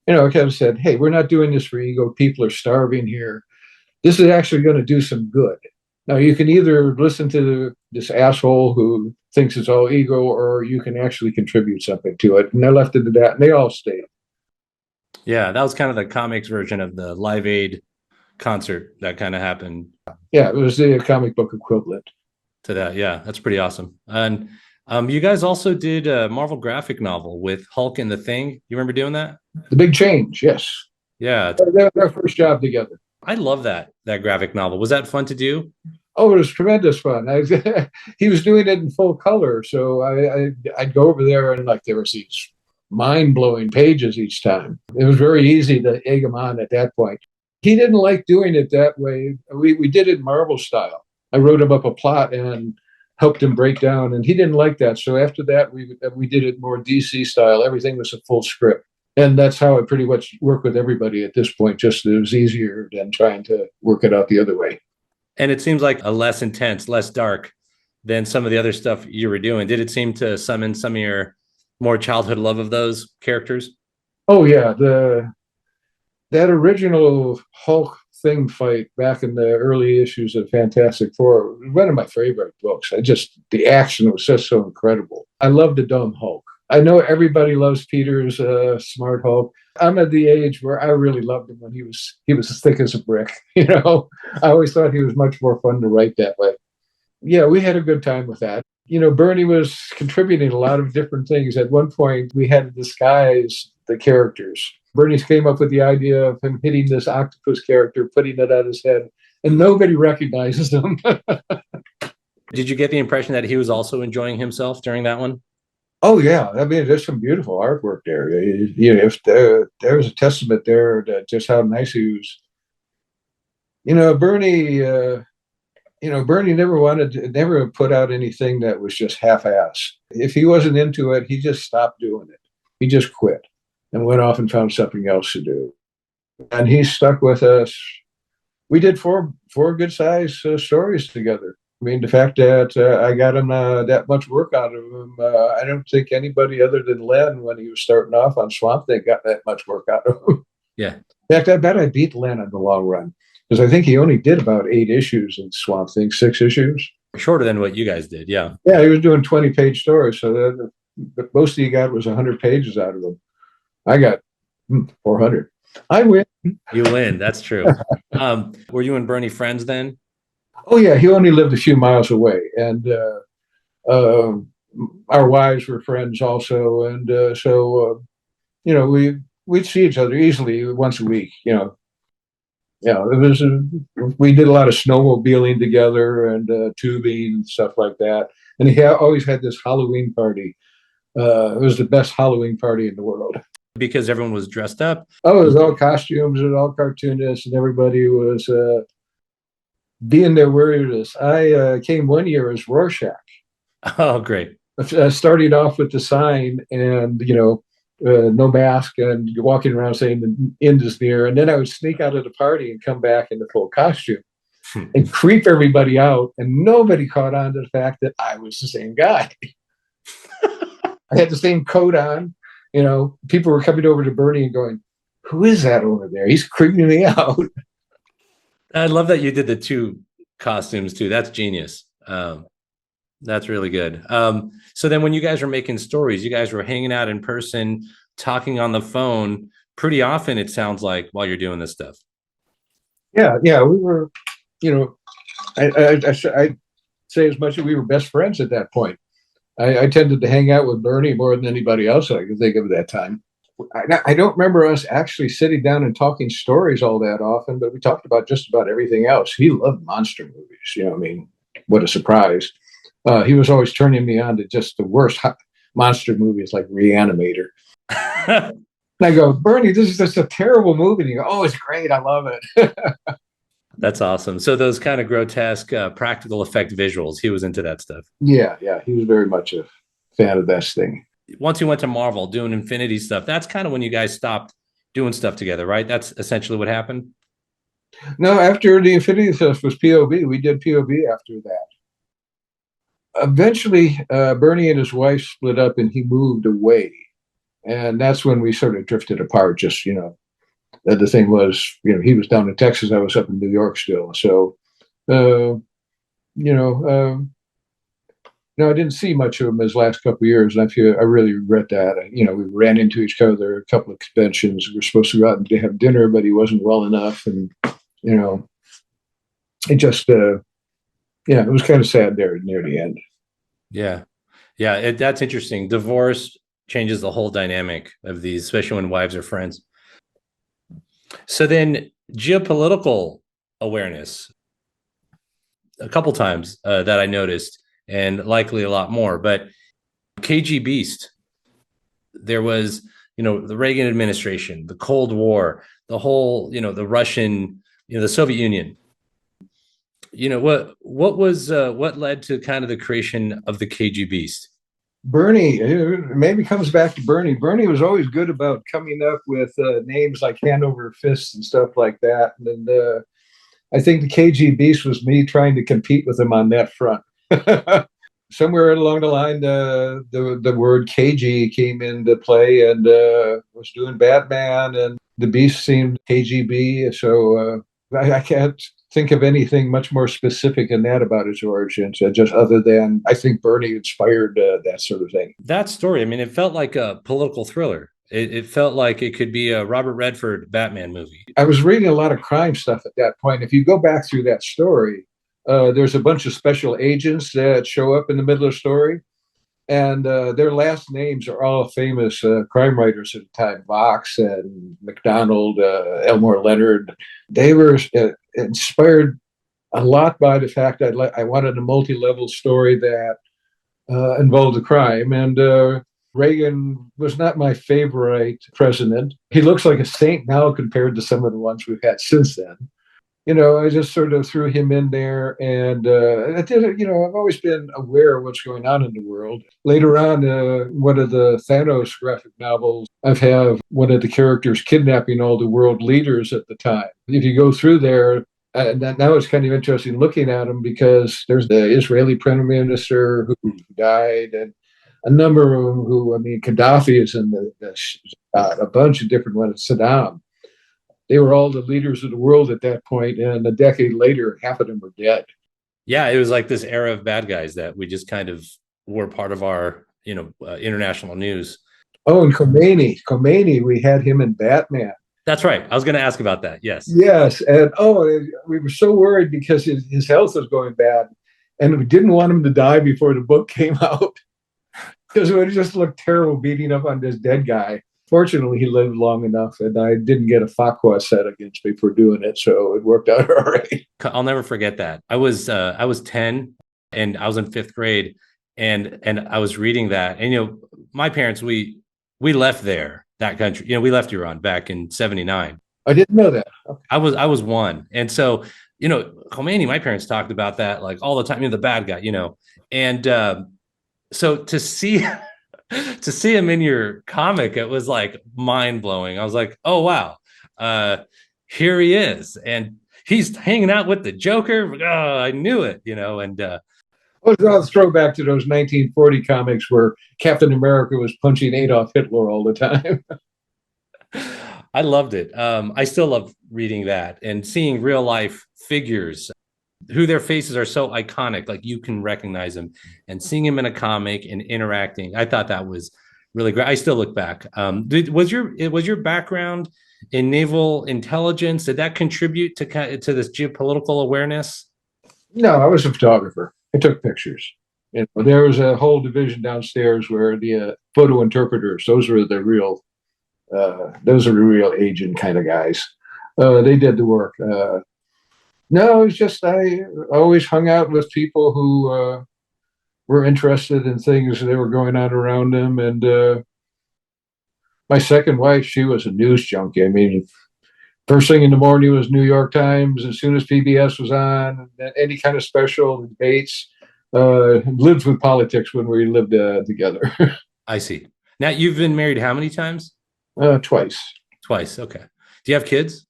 I kind of said, hey, we're not doing this for ego. People are starving here. This is actually going to do some good. Now, you can either listen to this asshole who thinks it's all ego, or you can actually contribute something to it. And they left it to that, and they all stayed. Yeah, that was kind of the comics version of the Live Aid concert that kind of happened. Yeah, it was the comic book equivalent to that. Yeah, that's pretty awesome. And you guys also did a Marvel graphic novel with Hulk and the Thing. You remember doing that? The Big Change, yes. Yeah. That was our first job together. I love that graphic novel. Was that fun to do? Oh, it was tremendous fun. He was doing it in full color, so I'd go over there, and there was these mind-blowing pages each time. It was very easy to egg him on at that point. He didn't like doing it that way. We did it Marvel style. I wrote him up a plot and helped him break down, and he didn't like that. So after that, we did it more DC style. Everything was a full script. And that's how I pretty much work with everybody at this point. Just it was easier than trying to work it out the other way. And it seems like a less intense, less dark than some of the other stuff you were doing. Did it seem to summon some of your more childhood love of those characters? Oh yeah, that original Hulk thing fight back in the early issues of Fantastic Four was one of my favorite books. The action was just so incredible. I love the dumb Hulk. I know everybody loves Peter's smart Hulk. I'm at the age where I really loved him when he was as thick as a brick. I always thought he was much more fun to write that way. Yeah, we had a good time with that. Bernie was contributing a lot of different things. At one point, we had to disguise the characters. Bernie came up with the idea of him hitting this octopus character, putting it on his head, and nobody recognizes him. Did you get the impression that he was also enjoying himself during that one? Oh yeah, I mean, there's some beautiful artwork there. If there's a testament there to just how nice he was. Bernie. Bernie never put out anything that was just half-ass. If he wasn't into it, he just stopped doing it. He just quit and went off and found something else to do. And he stuck with us. We did four good-sized stories together. I mean, the fact that I got him that much work out of him, I don't think anybody other than Len, when he was starting off on Swamp Thing, got that much work out of him. Yeah. In fact, I bet I beat Len in the long run, because I think he only did about 8 issues in Swamp Thing, 6 issues. Shorter than what you guys did, yeah. Yeah, he was doing 20-page stories, so most of you got was 100 pages out of him. I got 400. I win. You win, that's true. Were you and Bernie friends then? Oh yeah, he only lived a few miles away, and our wives were friends also, and so we'd see each other easily once a week. It was we did a lot of snowmobiling together and tubing and stuff like that. And he always had this Halloween party. It was the best Halloween party in the world because everyone was dressed up. Oh, it was all costumes and all cartoonists, and everybody was being their weirdest. I came one year as Rorschach. Oh, great. Starting off with the sign and, no mask and walking around saying the end is near. And then I would sneak out of the party and come back in the full costume and creep everybody out. And nobody caught on to the fact that I was the same guy. I had the same coat on. People were coming over to Bernie and going, "Who is that over there? He's creeping me out." I love that you did the 2 costumes too. That's genius. That's really good. So then when you guys were making stories, you guys were hanging out in person, talking on the phone pretty often, it sounds like, while you're doing this stuff. Yeah, we were, I'd say as much as we were best friends at that point. I tended to hang out with Bernie more than anybody else I could think of at that time. I don't remember us actually sitting down and talking stories all that often, but we talked about just about everything else. He loved monster movies. What a surprise. He was always turning me on to just the worst monster movies like Reanimator. And I go, "Bernie, this is just a terrible movie." And you go, "Oh, it's great. I love it." That's awesome. So those kind of grotesque practical effect visuals, he was into that stuff. Yeah. He was very much a fan of that thing. Once you went to Marvel doing Infinity stuff, that's kind of when you guys stopped doing stuff together, right? That's essentially what happened? No, after the Infinity stuff was POV. We did POV after that. Eventually, Bernie and his wife split up and he moved away. And that's when we sort of drifted apart. Just, the thing was, he was down in Texas. I was up in New York still. So, I didn't see much of him his last couple of years, and I really regret that. We ran into each other at a couple of conventions. We were supposed to go out and have dinner, but he wasn't well enough, and it just it was kind of sad there near the end. Yeah, that's interesting. Divorce changes the whole dynamic of these, especially when wives are friends. So then, geopolitical awareness. A couple times that I noticed. And likely a lot more, but KGBeast, there was, the Reagan administration, the Cold War, the whole, the Russian, the Soviet Union. What led to kind of the creation of the KGBeast? Bernie, maybe comes back to Bernie. Bernie was always good about coming up with names like Hand Over Fist and stuff like that. And I think the KGBeast was me trying to compete with him on that front. Somewhere along the line, the word KG came into play, and was doing Batman, and the Beast seemed KGB. So I can't think of anything much more specific than that about his origins, just other than I think Bernie inspired that sort of thing. That story, I mean, it felt like a political thriller. It felt like it could be a Robert Redford Batman movie. I was reading a lot of crime stuff at that point. If you go back through that story, there's a bunch of special agents that show up in the middle of the story, and their last names are all famous crime writers at the time: Vox and McDonald, Elmore Leonard. They were inspired a lot by the fact that I wanted a multi-level story that involved a crime. And Reagan was not my favorite president. He looks like a saint now compared to some of the ones we've had since then. I just sort of threw him in there, and I did it. I've always been aware of what's going on in the world. Later on, one of the Thanos graphic novels, I've have one of the characters kidnapping all the world leaders at the time. If you go through there, now it's kind of interesting looking at them, because there's the Israeli prime minister who died, and a number of them who, Gaddafi is in a bunch of different ones, Saddam. They were all the leaders of the world at that point, and a decade later, half of them were dead. Yeah, it was like this era of bad guys that we just kind of were part of our, international news. Oh, and Khomeini, we had him in Batman. That's right. I was going to ask about that. Yes. Yes, and we were so worried because his health was going bad, and we didn't want him to die before the book came out, because it would just look terrible beating up on this dead guy. Fortunately, he lived long enough, and I didn't get a fatwa set against me for doing it, so it worked out all right. I'll never forget that. I was 10, and I was in 5th grade, and I was reading that, and my parents, we left that country. We left Iran back in '79. I didn't know that. Okay. I was 1, and so Khomeini, my parents talked about that like all the time. The bad guy, and so to see. To see him in your comic, it was like mind blowing. I was like, oh, wow, here he is. And he's hanging out with the Joker. Oh, I knew it, and I'll throw back to those 1940 comics where Captain America was punching Adolf Hitler all the time. I loved it. I still love reading that and seeing real life figures who their faces are so iconic, like you can recognize them, and seeing him in a comic and interacting. I thought that was really great. I still look back. Was your background in naval intelligence, did that contribute to this geopolitical awareness? No, I was a photographer. I took pictures. There was a whole division downstairs where the photo interpreters, those are the real agent kind of guys. They did the work. No, it was just I always hung out with people who were interested in things that were going on around them. And my second wife, she was a news junkie. First thing in the morning was New York Times. As soon as PBS was on, any kind of special debates. Lived with politics when we lived together. I see. Now, you've been married how many times? Twice. Twice, okay. Do you have kids?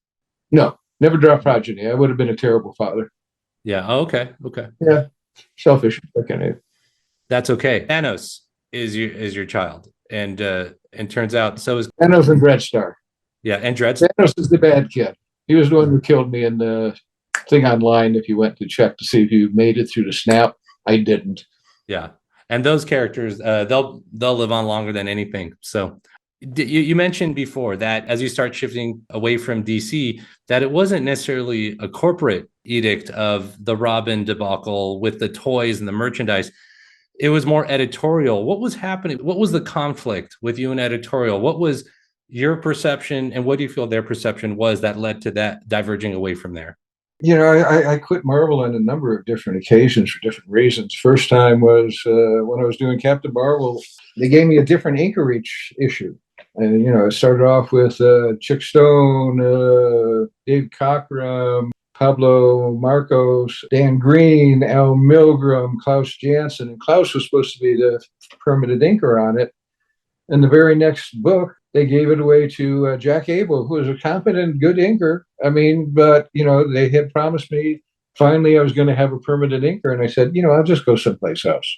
No. Never dropped progeny. I would have been a terrible father. Yeah. Oh, okay. Yeah. Selfish. Okay. That's okay. Thanos is your child, and turns out so is Thanos and Dreadstar. Yeah, and Dreadstar. Thanos is the bad kid. He was the one who killed me in the thing online. If you went to check to see if you made it through the snap, I didn't. Yeah, and those characters, they'll live on longer than anything. So. You mentioned before that as you start shifting away from DC, that it wasn't necessarily a corporate edict of the Robin debacle with the toys and the merchandise. It was more editorial. What was happening? What was the conflict with you and editorial? What was your perception, and what do you feel their perception was that led to that diverging away from there? I quit Marvel on a number of different occasions for different reasons. First time was when I was doing Captain Marvel. They gave me a different inker each issue. And, it started off with Chick Stone, Dave Cockrum, Pablo Marcos, Dan Green, Al Milgrom, Klaus Janson. And Klaus was supposed to be the permanent inker on it. And the very next book, they gave it away to Jack Abel, who was a competent, good inker. I mean, but, they had promised me finally I was going to have a permanent inker. And I said, I'll just go someplace else.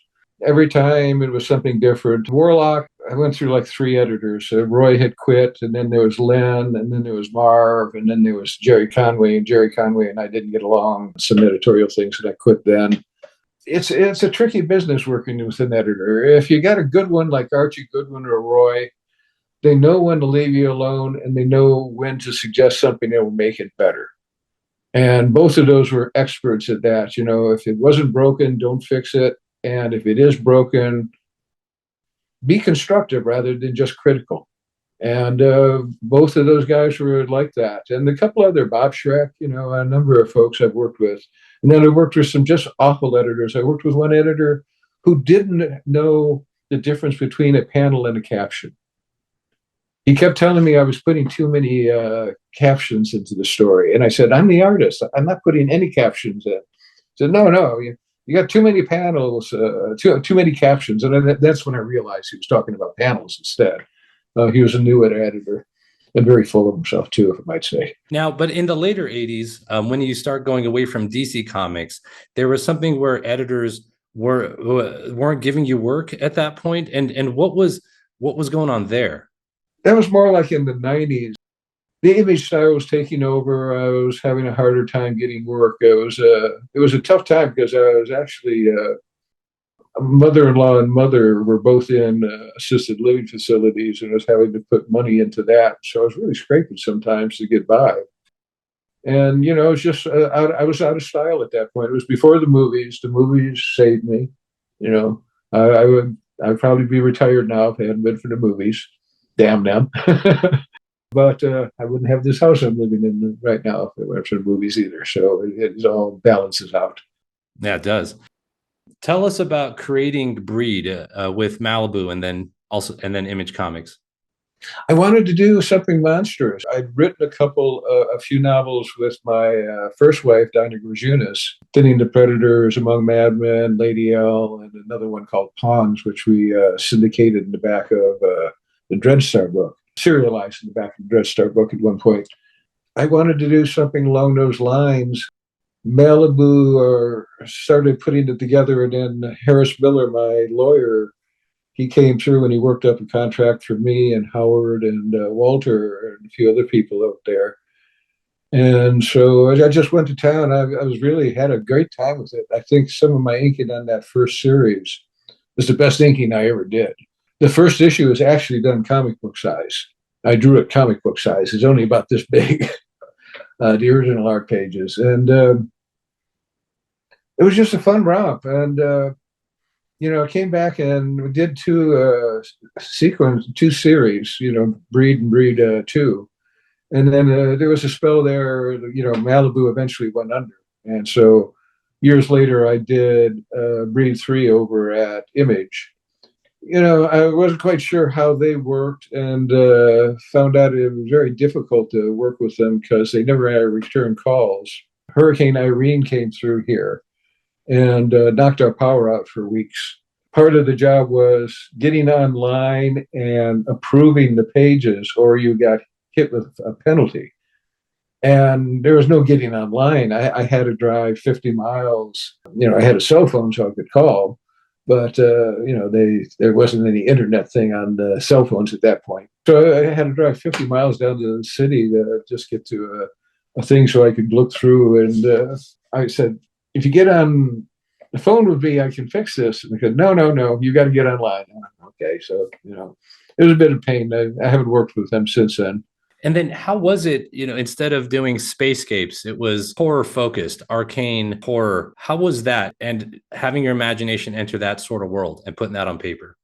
Every time it was something different. Warlock, I went through like 3 editors. Roy had quit, and then there was Len, and then there was Marv, and then there was Jerry Conway. And Jerry Conway and I didn't get along. Some editorial things, and I quit then. It's a tricky business working with an editor. If you got a good one like Archie Goodwin or Roy, they know when to leave you alone, and they know when to suggest something that will make it better. And both of those were experts at that. If it wasn't broken, don't fix it. And if it is broken, be constructive rather than just critical. And both of those guys were like that. And a couple other, Bob Schreck, a number of folks I've worked with. And then I worked with some just awful editors. I worked with one editor who didn't know the difference between a panel and a caption. He kept telling me I was putting too many captions into the story. And I said, I'm the artist. I'm not putting any captions in. He said, no, you got too many panels, too many captions. And that's when I realized he was talking about panels instead. He was a new editor and very full of himself, too, if I might say. Now, but in the later 80s, when you start going away from DC Comics, there was something where editors weren't giving you work at that point. And what was going on there? That was more like in the 90s. The Image style was taking over. I was having a harder time getting work. It was a tough time because I was actually mother-in-law and mother were both in assisted living facilities, and I was having to put money into that. So I was really scraping sometimes to get by. And, it was just, I was out of style at that point. It was before the movies. The movies saved me. I'd probably be retired now if it hadn't been for the movies. Damn them. But I wouldn't have this house I'm living in right now if it weren't for the movies either. So it all balances out. Yeah, it does. Tell us about creating Breed with Malibu and then Image Comics. I wanted to do something monstrous. I'd written a few novels with my first wife, Donna Grajunas, Thinning the Predators, Among Madmen, Lady L, and another one called Pawns, which we syndicated in the back of the Dreadstar book, serialized in the back of the Dreadstar book at one point. I wanted to do something along those lines. Malibu started putting it together, and then Harris Miller, my lawyer, he came through and he worked up a contract for me and Howard and Walter and a few other people out there. And so I just went to town. I was really had a great time with it. I think some of my inking on that first series was the best inking I ever did. The first issue is actually done comic book size. I drew it comic book size. It's only about this big, the original art pages. And it was just a fun romp. And, I came back and we did two series, Breed and Breed 2. And then there was a spell there, Malibu eventually went under. And so years later, I did Breed 3 over at Image. I wasn't quite sure how they worked and found out it was very difficult to work with them because they never had return calls. Hurricane Irene came through here and knocked our power out for weeks. Part of the job was getting online and approving the pages, or you got hit with a penalty. And there was no getting online. I had to drive 50 miles. I had a cell phone so I could call. But, there wasn't any internet thing on the cell phones at that point. So I had to drive 50 miles down to the city to just get to a thing so I could look through. And I said, if you get on the phone with me, I can fix this. And they said, no, you got to get online. Okay, so, it was a bit of pain. I haven't worked with them since then. And then how was it, instead of doing Spacescapes, it was horror focused, arcane horror. How was that? And having your imagination enter that sort of world and putting that on paper?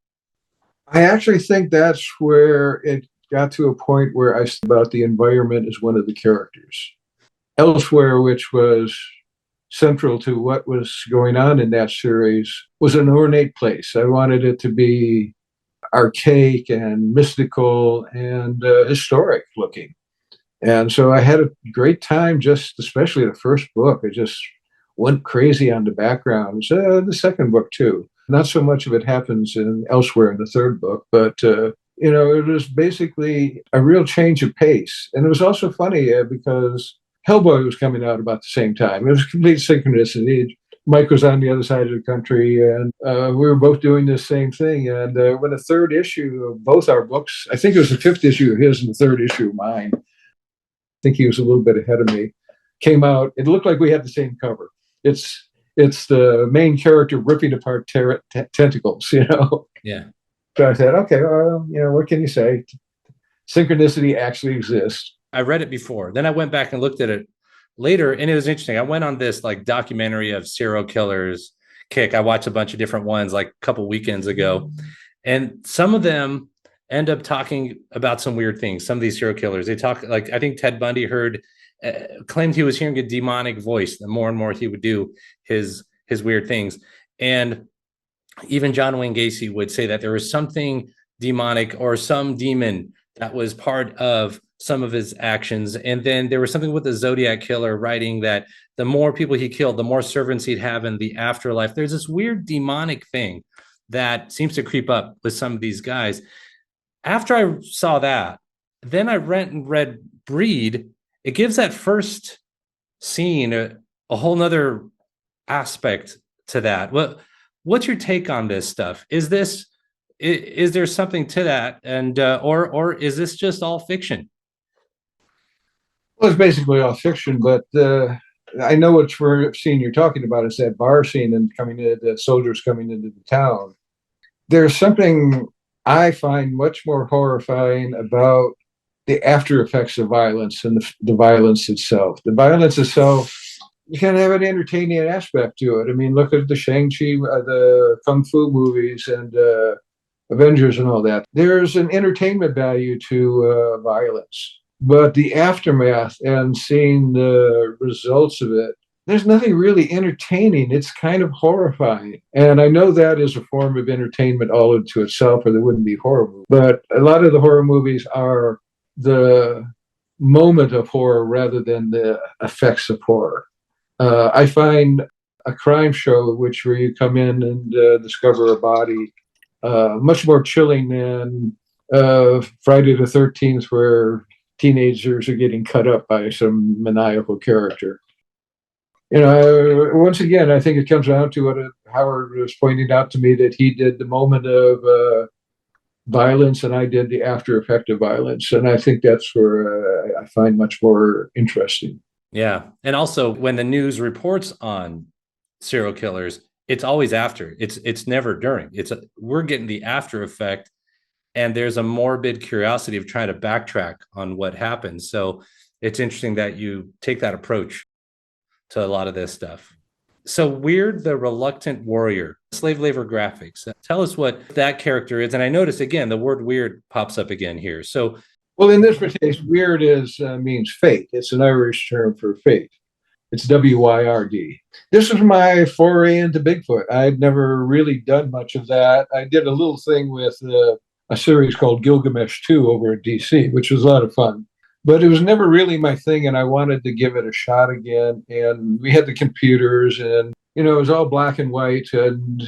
I actually think that's where it got to a point where I thought about the environment as one of the characters. Elsewhere, which was central to what was going on in that series, was an ornate place. I wanted it to be archaic and mystical and historic looking. And so I had a great time, just especially the first book. I just went crazy on the backgrounds. The second book, too. Not so much of it happens elsewhere in the third book, but it was basically a real change of pace. And it was also funny because Hellboy was coming out about the same time. It was complete synchronicity. Mike was on the other side of the country, and we were both doing the same thing. And when the third issue of both our books, I think it was the fifth issue of his and the third issue of mine, I think he was a little bit ahead of me, came out, it looked like we had the same cover. It's the main character ripping apart tentacles, Yeah. So I said, okay, well, what can you say? Synchronicity actually exists. I read it before. Then I went back and looked at it later, and it was interesting. I went on this like documentary of serial killers kick. I watched a bunch of different ones like a couple weekends ago, and some of them end up talking about some weird things. Some of these serial killers, they talk like, I think Ted Bundy claimed he was hearing a demonic voice. The more and more he would do his weird things, and even John Wayne Gacy would say that there was something demonic or some demon that was part of some of his actions. And then there was something with the Zodiac killer writing that the more people he killed, the more servants he'd have in the afterlife. There's this weird demonic thing that seems to creep up with some of these guys. After I saw that, then I read Breed. It gives that first scene a whole nother aspect to that. What's your take on this stuff? Is there something to that, and or is this just all fiction? Well, it's basically all fiction, but I know which scene you're talking about. It's that bar scene and the soldiers coming into the town. There's something I find much more horrifying about the after effects of violence and the violence itself. The violence itself, you can have an entertaining aspect to it. I mean, look at the Shang-Chi, the Kung Fu movies, and Avengers and all that. There's an entertainment value to violence. But the aftermath and seeing the results of it, there's nothing really entertaining. It's kind of horrifying. And I know that is a form of entertainment all into itself, or there wouldn't be horror movies. But a lot of the horror movies are the moment of horror rather than the effects of horror. I find a crime show where you come in and discover a body much more chilling than Friday the 13th, where teenagers are getting cut up by some maniacal character. Once again, I think it comes down to what Howard was pointing out to me, that he did the moment of violence and I did the after effect of violence. And I think that's where I find much more interesting. Yeah. And also when the news reports on serial killers, it's always after. It's never during. We're getting the after effect, and there's a morbid curiosity of trying to backtrack on what happened. So it's interesting that you take that approach to a lot of this stuff. So Wyrd, the Reluctant Warrior, slave labor graphics. Tell us what that character is. And I noticed, again, the word weird pops up again here. So, well, in this case, weird means fate. It's an Irish term for fate. It's W-Y-R-D. This was my foray into Bigfoot. I'd never really done much of that. I did a little thing with a series called Gilgamesh 2 over at DC, which was a lot of fun. But it was never really my thing, and I wanted to give it a shot again. And we had the computers, and, it was all black and white, and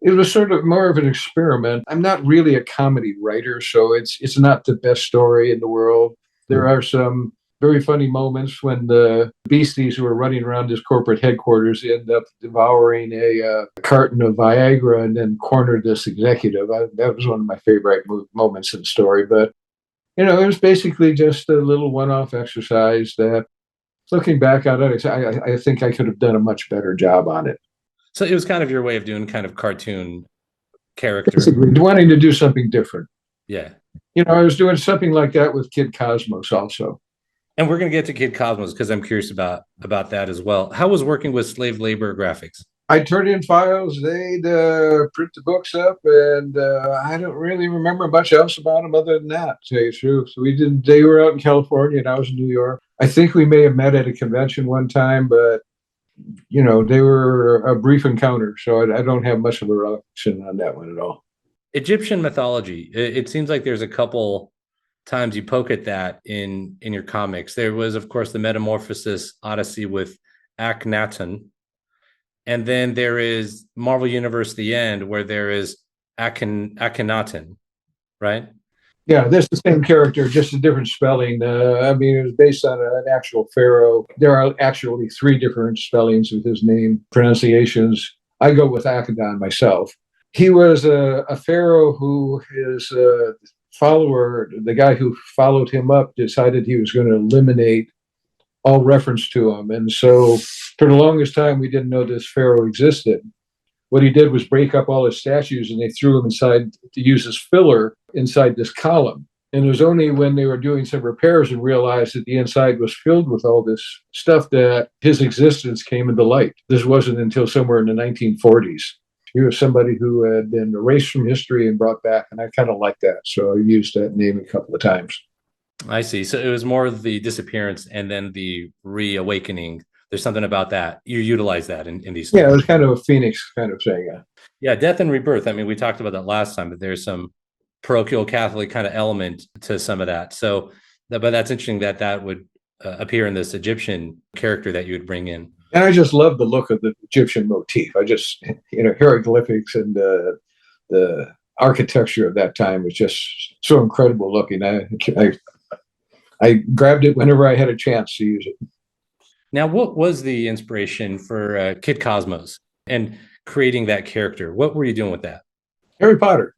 it was sort of more of an experiment. I'm not really a comedy writer, so it's not the best story in the world. There are some very funny moments when the beasties who are running around his corporate headquarters end up devouring a carton of Viagra and then corner this executive. That was one of my favorite moments in the story. But, it was basically just a little one-off exercise that, looking back on it, I think I could have done a much better job on it. So it was kind of your way of doing kind of cartoon character. Basically, wanting to do something different. Yeah. I was doing something like that with Kid Kosmos also. And we're going to get to Kid Kosmos because I'm curious about that as well. How was working with slave labor graphics? I turned in files, they'd print the books up, and I don't really remember much else about them other than that, to tell you the truth. They were out in California and I was in New York. I think we may have met at a convention one time, but, they were a brief encounter, so I don't have much of a reaction on that one at all. Egyptian mythology. It seems like there's a couple times you poke at that in your comics. There was, of course, the Metamorphosis Odyssey with Akhenaten. And then there is Marvel Universe The End, where there is Akhenaten, right? Yeah, that's the same character, just a different spelling. I mean, it was based on an actual pharaoh. There are actually 3 different spellings of his name, pronunciations. I go with Akhenaten myself. He was a pharaoh who his follower, the guy who followed him up, decided he was going to eliminate all reference to him. And so for the longest time, we didn't know this pharaoh existed. What he did was break up all his statues and they threw him inside to use as filler inside this column. And it was only when they were doing some repairs and realized that the inside was filled with all this stuff that his existence came into light. This wasn't until somewhere in the 1940s. He was somebody who had been erased from history and brought back, and I kind of like that. So I used that name a couple of times. I see. So it was more of the disappearance and then the reawakening. There's something about that. You utilize that in these stories. Yeah, it was kind of a phoenix kind of thing. Yeah, death and rebirth. I mean, we talked about that last time, but there's some parochial Catholic kind of element to some of that. So, but that's interesting that would appear in this Egyptian character that you would bring in. And I just love the look of the Egyptian motif. I just, hieroglyphics and the architecture of that time was just so incredible looking. I grabbed it whenever I had a chance to use it. Now, what was the inspiration for Kid Kosmos and creating that character? What were you doing with that? Harry Potter.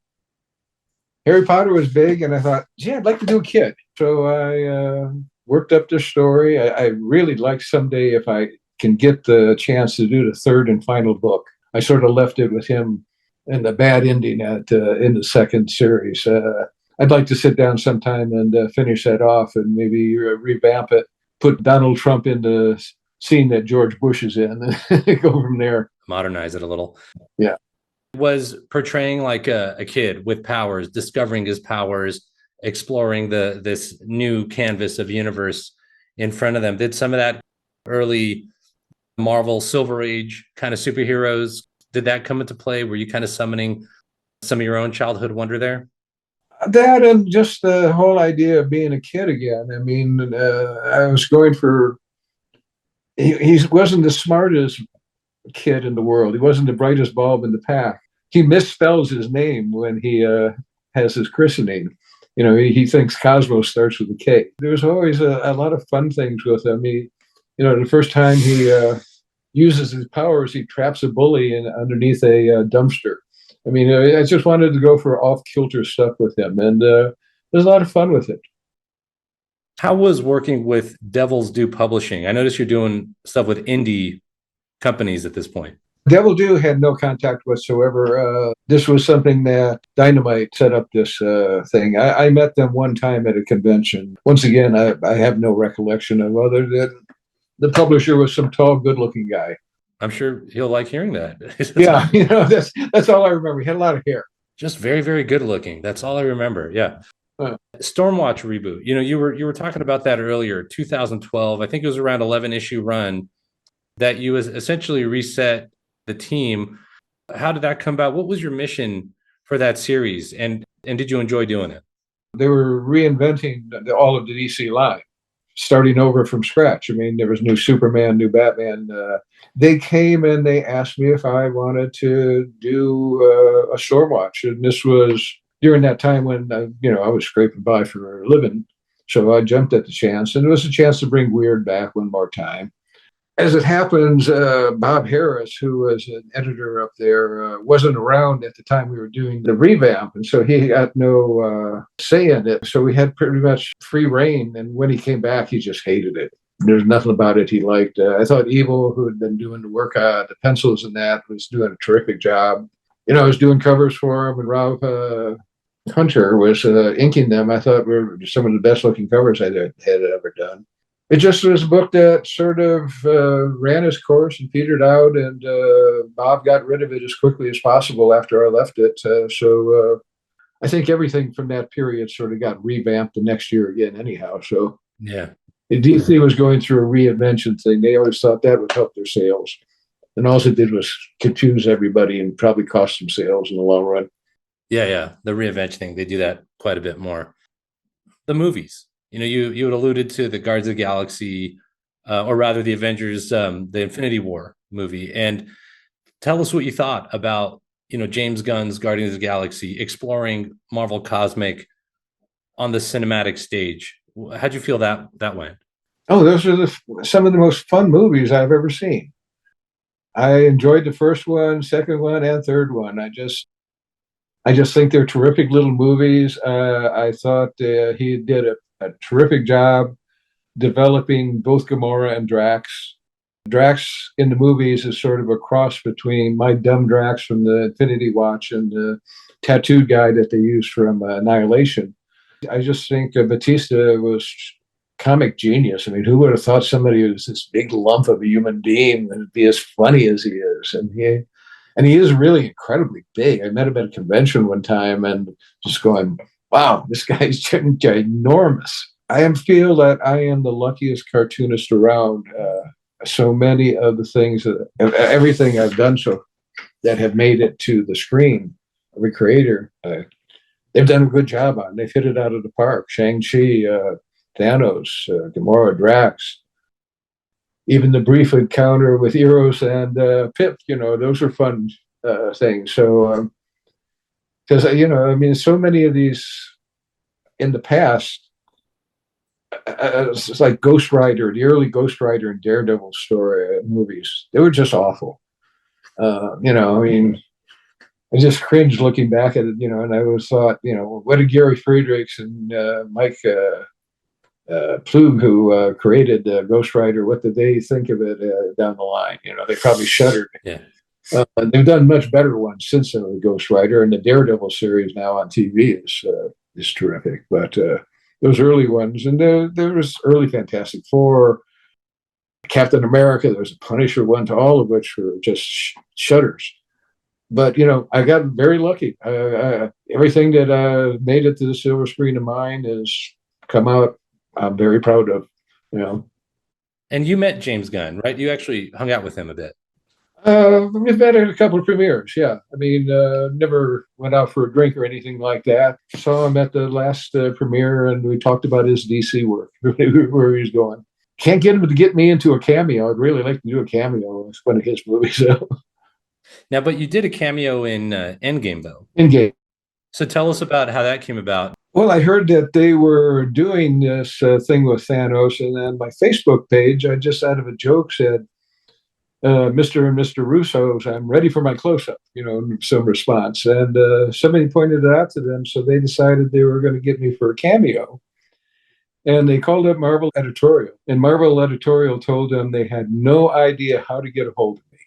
Harry Potter was big, and I thought, gee, I'd like to do a kid. So I worked up this story. I really like someday, if I can get the chance to do the 3rd and final book. I sort of left it with him and the bad ending in the 2nd series. I'd like to sit down sometime and finish that off and maybe revamp it. Put Donald Trump in the scene that George Bush is in and go from there. Modernize it a little. Yeah. Was portraying like a kid with powers, discovering his powers, exploring this new canvas of universe in front of them. Did some of that early Marvel Silver Age kind of superheroes, did that come into play? Were you kind of summoning some of your own childhood wonder there? That and just the whole idea of being a kid again. I mean, I was going for, he wasn't the smartest kid in the world. He wasn't the brightest bulb in the pack. He misspells his name when he has his christening. He thinks Cosmos starts with a K. There was always a lot of fun things with him. The first time he uses his powers, he traps a bully underneath a dumpster. I mean, I just wanted to go for off-kilter stuff with him, and there's a lot of fun with it. How was working with Devil's Due Publishing? I noticed you're doing stuff with indie companies at this point. Devil Due had no contact whatsoever. This was something that Dynamite set up this thing. I met them one time at a convention. Once again, I have no recollection of other than the publisher was some tall, good-looking guy. I'm sure he'll like hearing that. Yeah, that's all I remember. He had a lot of hair. Just very, very good looking. That's all I remember. Yeah. Stormwatch reboot. You were talking about that earlier. 2012. I think it was around 11-issue run that you essentially reset the team. How did that come about? What was your mission for that series, and did you enjoy doing it? They were reinventing all of the DC line, starting over from scratch. I mean, there was new Superman, new Batman. They came and they asked me if I wanted to do a Stormwatch, and this was during that time when I was scraping by for a living, so I jumped at the chance, and it was a chance to bring Wyrd back one more time. As it happens, Bob Harris, who was an editor up there, wasn't around at the time we were doing the revamp, and so he got no say in it. So we had pretty much free reign, and when he came back, he just hated it. There's nothing about it he liked. I thought Evil, who had been doing the work on the pencils and that, was doing a terrific job. I was doing covers for him, and Rob Hunter was inking them. I thought were some of the best-looking covers I had ever done. It just was a book that sort of ran its course and petered out, and Bob got rid of it as quickly as possible after I left it. So I think everything from that period sort of got revamped the next year again anyhow. So yeah, DC was going through a reinvention thing. They always thought that would help their sales. And all it did was confuse everybody and probably cost them sales in the long run. Yeah. The reinvention thing, they do that quite a bit more. the movies. You had alluded to the Guardians of the Galaxy, or rather the Avengers, the Infinity War movie, and tell us what you thought about James Gunn's Guardians of the Galaxy exploring Marvel Cosmic on the cinematic stage. How'd you feel that went? Oh, those are some of the most fun movies I've ever seen. I enjoyed the first one, second one, and third one. I just think they're terrific little movies. I thought he did a terrific job developing both Gamora and Drax. Drax in the movies is sort of a cross between my dumb Drax from the Infinity Watch and the tattooed guy that they used from Annihilation. I just think Batista was comic genius. I mean, who would have thought somebody who's this big lump of a human being would be as funny as he is? And he is really incredibly big. I met him at a convention one time and just going, wow, this guy's ginormous. I feel that I am the luckiest cartoonist around. So many of the things, everything I've done that have made it to the screen, every creator, they've done a good job on. They've hit it out of the park. Shang-Chi, Thanos, Gamora, Drax, even the brief encounter with Eros and Pip, those are fun things. So, because, I mean, so many of these in the past, it's like Ghost Rider, the early Ghost Rider and Daredevil story movies, they were just awful. I mean, I just cringed looking back at it, and I always thought, what did Gary Friedrichs and Mike Plug, who created Ghost Rider, what did they think of it down the line? They probably shuddered. Yeah. They've done much better ones since the Ghost Rider, and the Daredevil series now on TV is terrific. But those early ones, and there was early Fantastic Four, Captain America, there was a Punisher one, to all of which were just shudders. But, I got very lucky. Everything that made it to the silver screen of mine has come out. I'm very proud of, And you met James Gunn, right? You actually hung out with him a bit. We've met at a couple of premieres, yeah. I mean, never went out for a drink or anything like that. Saw him at the last premiere, and we talked about his DC work, where he's going. Can't get him to get me into a cameo. I'd really like to do a cameo in one of his movies. Now, but you did a cameo in Endgame, though. Endgame. So tell us about how that came about. Well, I heard that they were doing this thing with Thanos, and on my Facebook page, I just out of a joke said, Mr. and Mr. Russo's, I'm ready for my close-up, some response. And somebody pointed it out to them, so they decided they were going to get me for a cameo. And they called up Marvel Editorial. And Marvel Editorial told them they had no idea how to get a hold of me,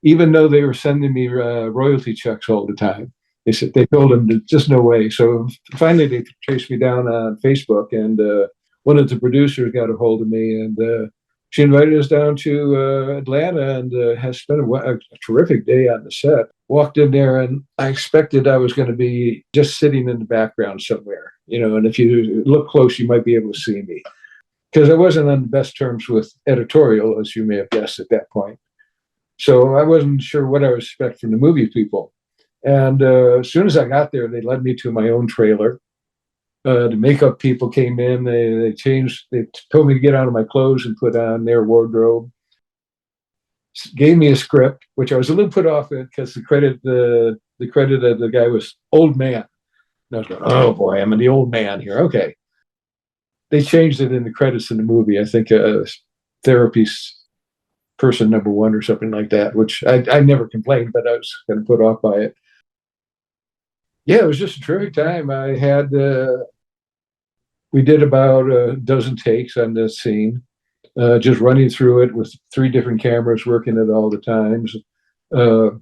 even though they were sending me royalty checks all the time. They told them there's just no way. So finally, they chased me down on Facebook, and one of the producers got a hold of me, and she invited us down to Atlanta, and has spent a terrific day on the set. Walked in there, and I expected I was going to be just sitting in the background somewhere, and if you look close, you might be able to see me. Because I wasn't on the best terms with editorial, as you may have guessed at that point. So I wasn't sure what I would expect from the movie people. And as soon as I got there, they led me to my own trailer. The makeup people came in. They told me to get out of my clothes and put on their wardrobe. Gave me a script, which I was a little put off at because the credit of the guy was old man. And I was going, oh boy, I'm the old man here. Okay. They changed it in the credits in the movie. I think therapy person number one or something like that, which I never complained, but I was kind of put off by it. Yeah, it was just a terrific time. I had, we did about a dozen takes on this scene, just running through it with 3 different cameras working at all the times. There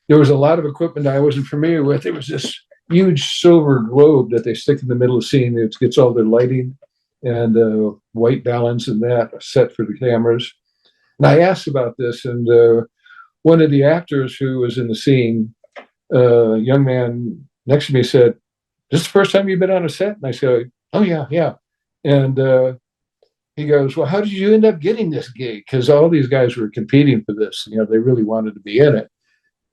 was a lot of equipment I wasn't familiar with. It was this huge silver globe that they stick in the middle of the scene. It gets all their lighting and white balance and that set for the cameras. And I asked about this, and one of the actors who was in the scene, a young man next to me, said, "This is the first time you've been on a set?" And I said, "Oh, yeah." And he goes, "Well, how did you end up getting this gig?" Because all these guys were competing for this. They really wanted to be in it.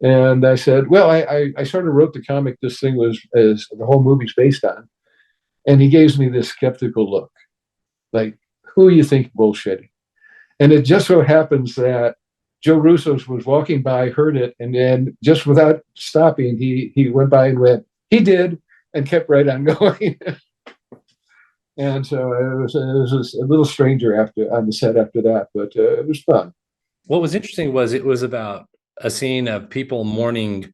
And I said, "Well, I sort of wrote the comic this thing was, as the whole movie's based on. And he gives me this skeptical look, like, who you think bullshitting? And it just so happens that Joe Russo was walking by, heard it, and then just without stopping, he went by and went, he did, and kept right on going. And so it was a little stranger on the set after that, but it was fun. What was interesting was it was about a scene of people mourning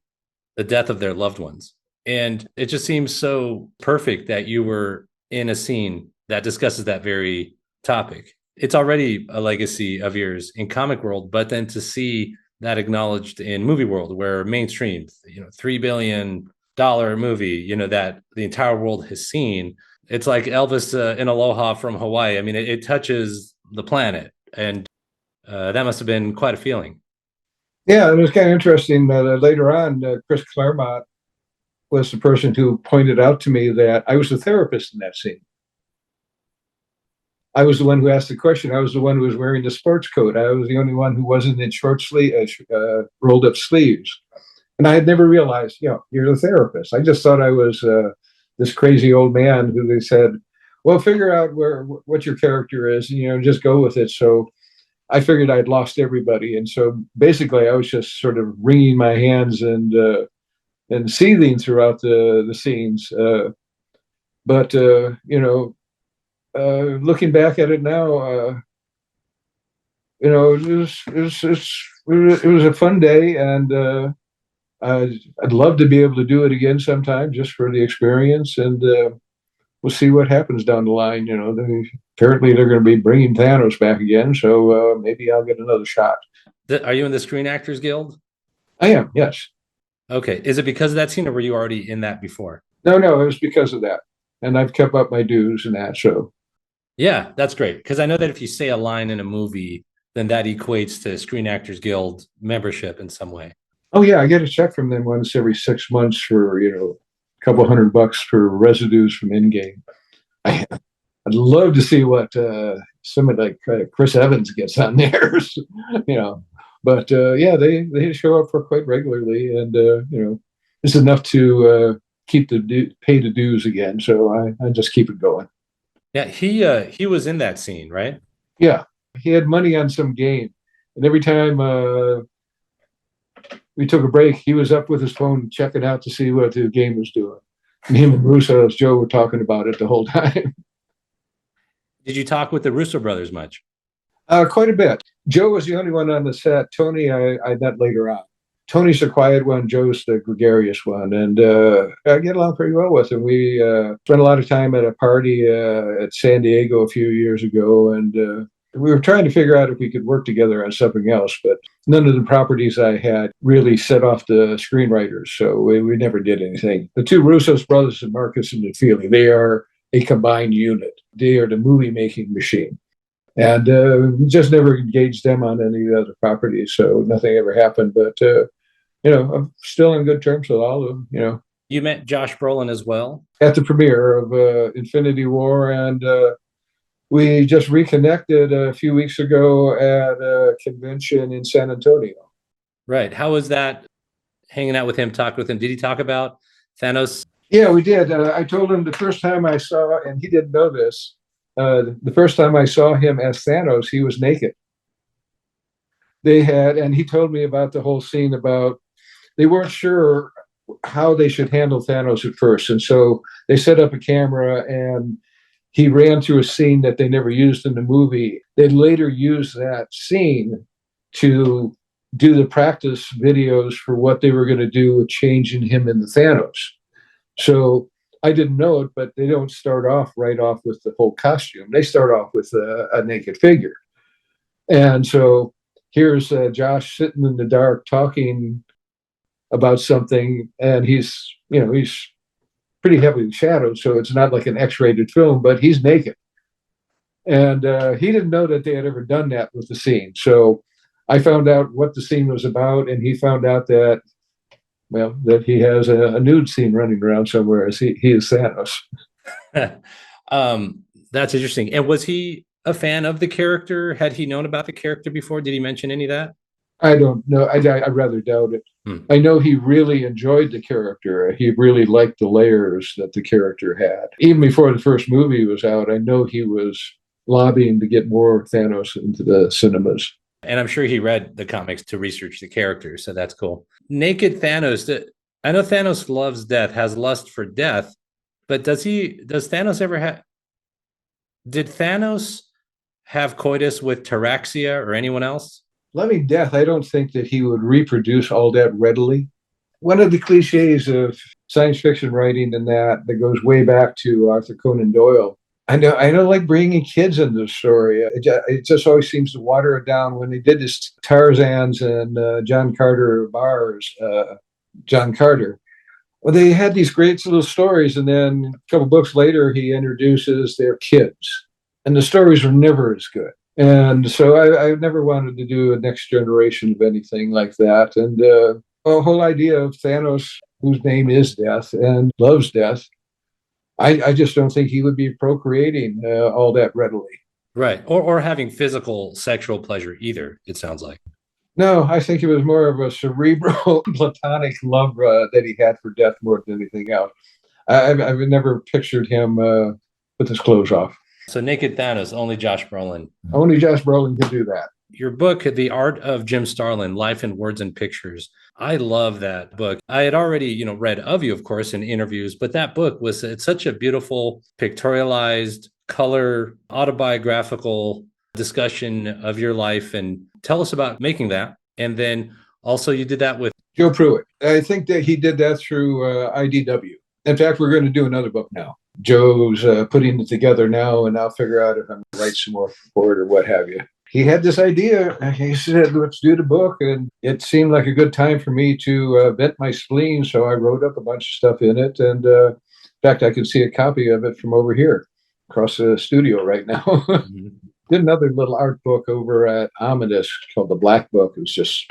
the death of their loved ones. And it just seems so perfect that you were in a scene that discusses that very topic. It's already a legacy of yours in comic world, but then to see that acknowledged in movie world, where mainstream, $3 billion movie, that the entire world has seen. It's like Elvis in Aloha from Hawaii. I mean, it touches the planet, and that must have been quite a feeling. Yeah, it was kind of interesting. Later on, Chris Claremont was the person who pointed out to me that I was the therapist in that scene. I was the one who asked the question. I was the one who was wearing the sports coat. I was the only one who wasn't in short sleeve, rolled up sleeves. And I had never realized, you're the therapist. I just thought I was this crazy old man who they said, well, figure out what your character is, and just go with it. So I figured I'd lost everybody. And so basically I was just sort of wringing my hands and seething throughout the scenes. But looking back at it now, it was a fun day, and I'd love to be able to do it again sometime just for the experience, and we'll see what happens down the line. Apparently they're going to be bringing Thanos back again, so maybe I'll get another shot. Are you in the Screen Actors Guild? I am, yes. Okay. Is it because of that scene, or were you already in that before? No, it was because of that. And I've kept up my dues and that, so. Yeah, that's great. Because I know that if you say a line in a movie, then that equates to Screen Actors Guild membership in some way. Oh, yeah, I get a check from them once every 6 months for, a couple $100 for residues from Endgame. I'd love to see what somebody like Chris Evans gets on theirs, But, they show up for quite regularly, and, it's enough to pay the dues again. So I just keep it going. Yeah, he was in that scene, right? Yeah, he had money on some game. And every time we took a break, he was up with his phone checking out to see what the game was doing. And him and Russo, as Joe, were talking about it the whole time. Did you talk with the Russo brothers much? Quite a bit. Joe was the only one on the set. Tony, I met later on. Tony's the quiet one. Joe's the gregarious one. And I get along pretty well with him. We spent a lot of time at a party at San Diego a few years ago. And we were trying to figure out if we could work together on something else. But none of the properties I had really set off the screenwriters. So we never did anything. The two Russo brothers, and Marcus and Neefeli, they are a combined unit. They are the movie-making machine. And just never engaged them on any of the other properties, so nothing ever happened. But, I'm still in good terms with all of them, You met Josh Brolin as well? At the premiere of Infinity War, and we just reconnected a few weeks ago at a convention in San Antonio. Right. How was that, hanging out with him, talking with him? Did he talk about Thanos? Yeah, we did. I told him the first time I saw, and he didn't know this, the first time I saw him as Thanos, he was naked. And he told me about the whole scene about, they weren't sure how they should handle Thanos at first. And so they set up a camera and he ran through a scene that they never used in the movie. They later used that scene to do the practice videos for what they were going to do with changing him into Thanos. So I didn't know it, but they don't start off with the whole costume. They start off with a naked figure. And so here's Josh sitting in the dark talking about something, and he's pretty heavily shadowed, so it's not like an X-rated film, but he's naked. And he didn't know that they had ever done that with the scene. So I found out what the scene was about, and he found out that he has a nude scene running around somewhere as he is Thanos. That's interesting. And was he a fan of the character? Had he known about the character before? Did he mention any of that? I don't know. I rather doubt it. I know he really enjoyed the character. He really liked the layers that the character had. Even before the first movie was out, I know he was lobbying to get more Thanos into the cinemas. And I'm sure he read the comics to research the character, so that's cool. Naked Thanos, I know Thanos loves death, has lust for death, but does Thanos ever have, did Thanos have coitus with Taraxia or anyone else? Loving death, I don't think that he would reproduce all that readily. One of the cliches of science fiction writing and that goes way back to Arthur Conan Doyle. I know, like bringing kids into the story. It just always seems to water it down. When he did his Tarzans and John Carter Bars, John Carter, well, they had these great little stories, and then a couple books later, he introduces their kids, and the stories were never as good. And so I never wanted to do a next generation of anything like that. And the whole idea of Thanos, whose name is Death and loves death, I just don't think he would be procreating all that readily. Right. Or having physical sexual pleasure either, it sounds like. No, I think it was more of a cerebral, platonic love that he had for death more than anything else. I've never pictured him with his clothes off. So Naked Thanos, only Josh Brolin. Only Josh Brolin can do that. Your book, The Art of Jim Starlin, Life in Words and Pictures. I love that book. I had already, read of you, of course, in interviews, but that book it's such a beautiful, pictorialized, color, autobiographical discussion of your life. And tell us about making that. And then also you did that with Joe Pruitt. I think that he did that through IDW. In fact, we're going to do another book now. Joe's putting it together now, and I'll figure out if I'm going to write some more for it or what have you. He had this idea. He said, let's do the book. And it seemed like a good time for me to vent my spleen. So I wrote up a bunch of stuff in it. And in fact, I could see a copy of it from over here across the studio right now. Mm-hmm. Did another little art book over at Ominous called The Black Book. It was just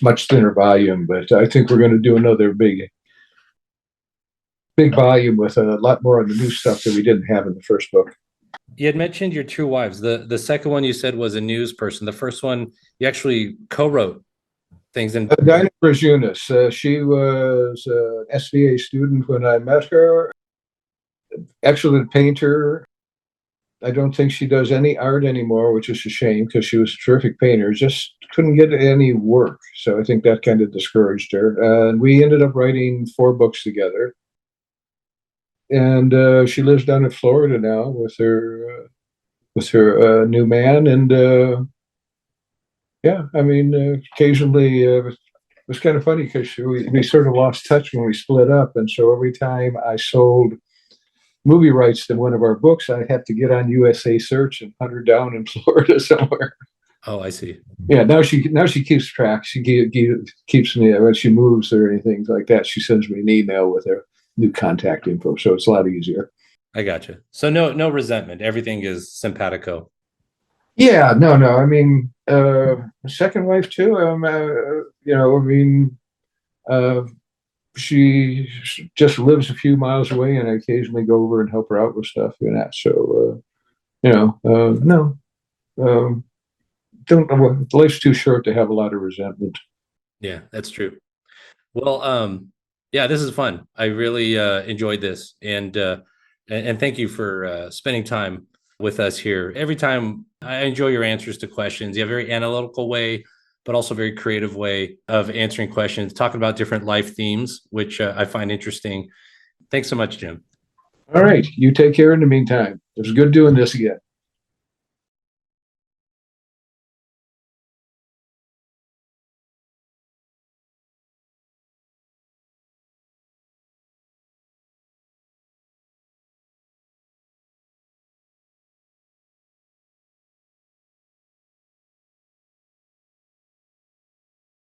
much thinner volume. But I think we're going to do another big volume with a lot more of the new stuff that we didn't have in the first book. You had mentioned your two wives. The second one you said was a news person. The first one, you actually co-wrote things. Dinah Brazunas. She was an SVA student when I met her. Excellent painter. I don't think she does any art anymore, which is a shame because she was a terrific painter. Just couldn't get any work. So I think that kind of discouraged her. And we ended up writing 4 books together. And she lives down in Florida now with her new man. And occasionally it was kind of funny because we sort of lost touch when we split up. And so every time I sold movie rights to one of our books, I had to get on USA Search and hunt her down in Florida somewhere. Oh, I see. Yeah, now she keeps track. She keeps me when she moves or anything like that. She sends me an email with her new contact info, so it's a lot easier. I gotcha. So no resentment. Everything is simpatico. Yeah, no. I mean, second wife too. She just lives a few miles away, and I occasionally go over and help her out with stuff and that. So, no, don't. Life's too short to have a lot of resentment. Yeah, that's true. Well, yeah, this is fun. I really enjoyed this, and thank you for spending time with us here. Every time I enjoy your answers to questions. You have a very analytical way, but also a very creative way of answering questions, talking about different life themes, which I find interesting. Thanks so much, Jim. All right. You take care in the meantime. It was good doing this again.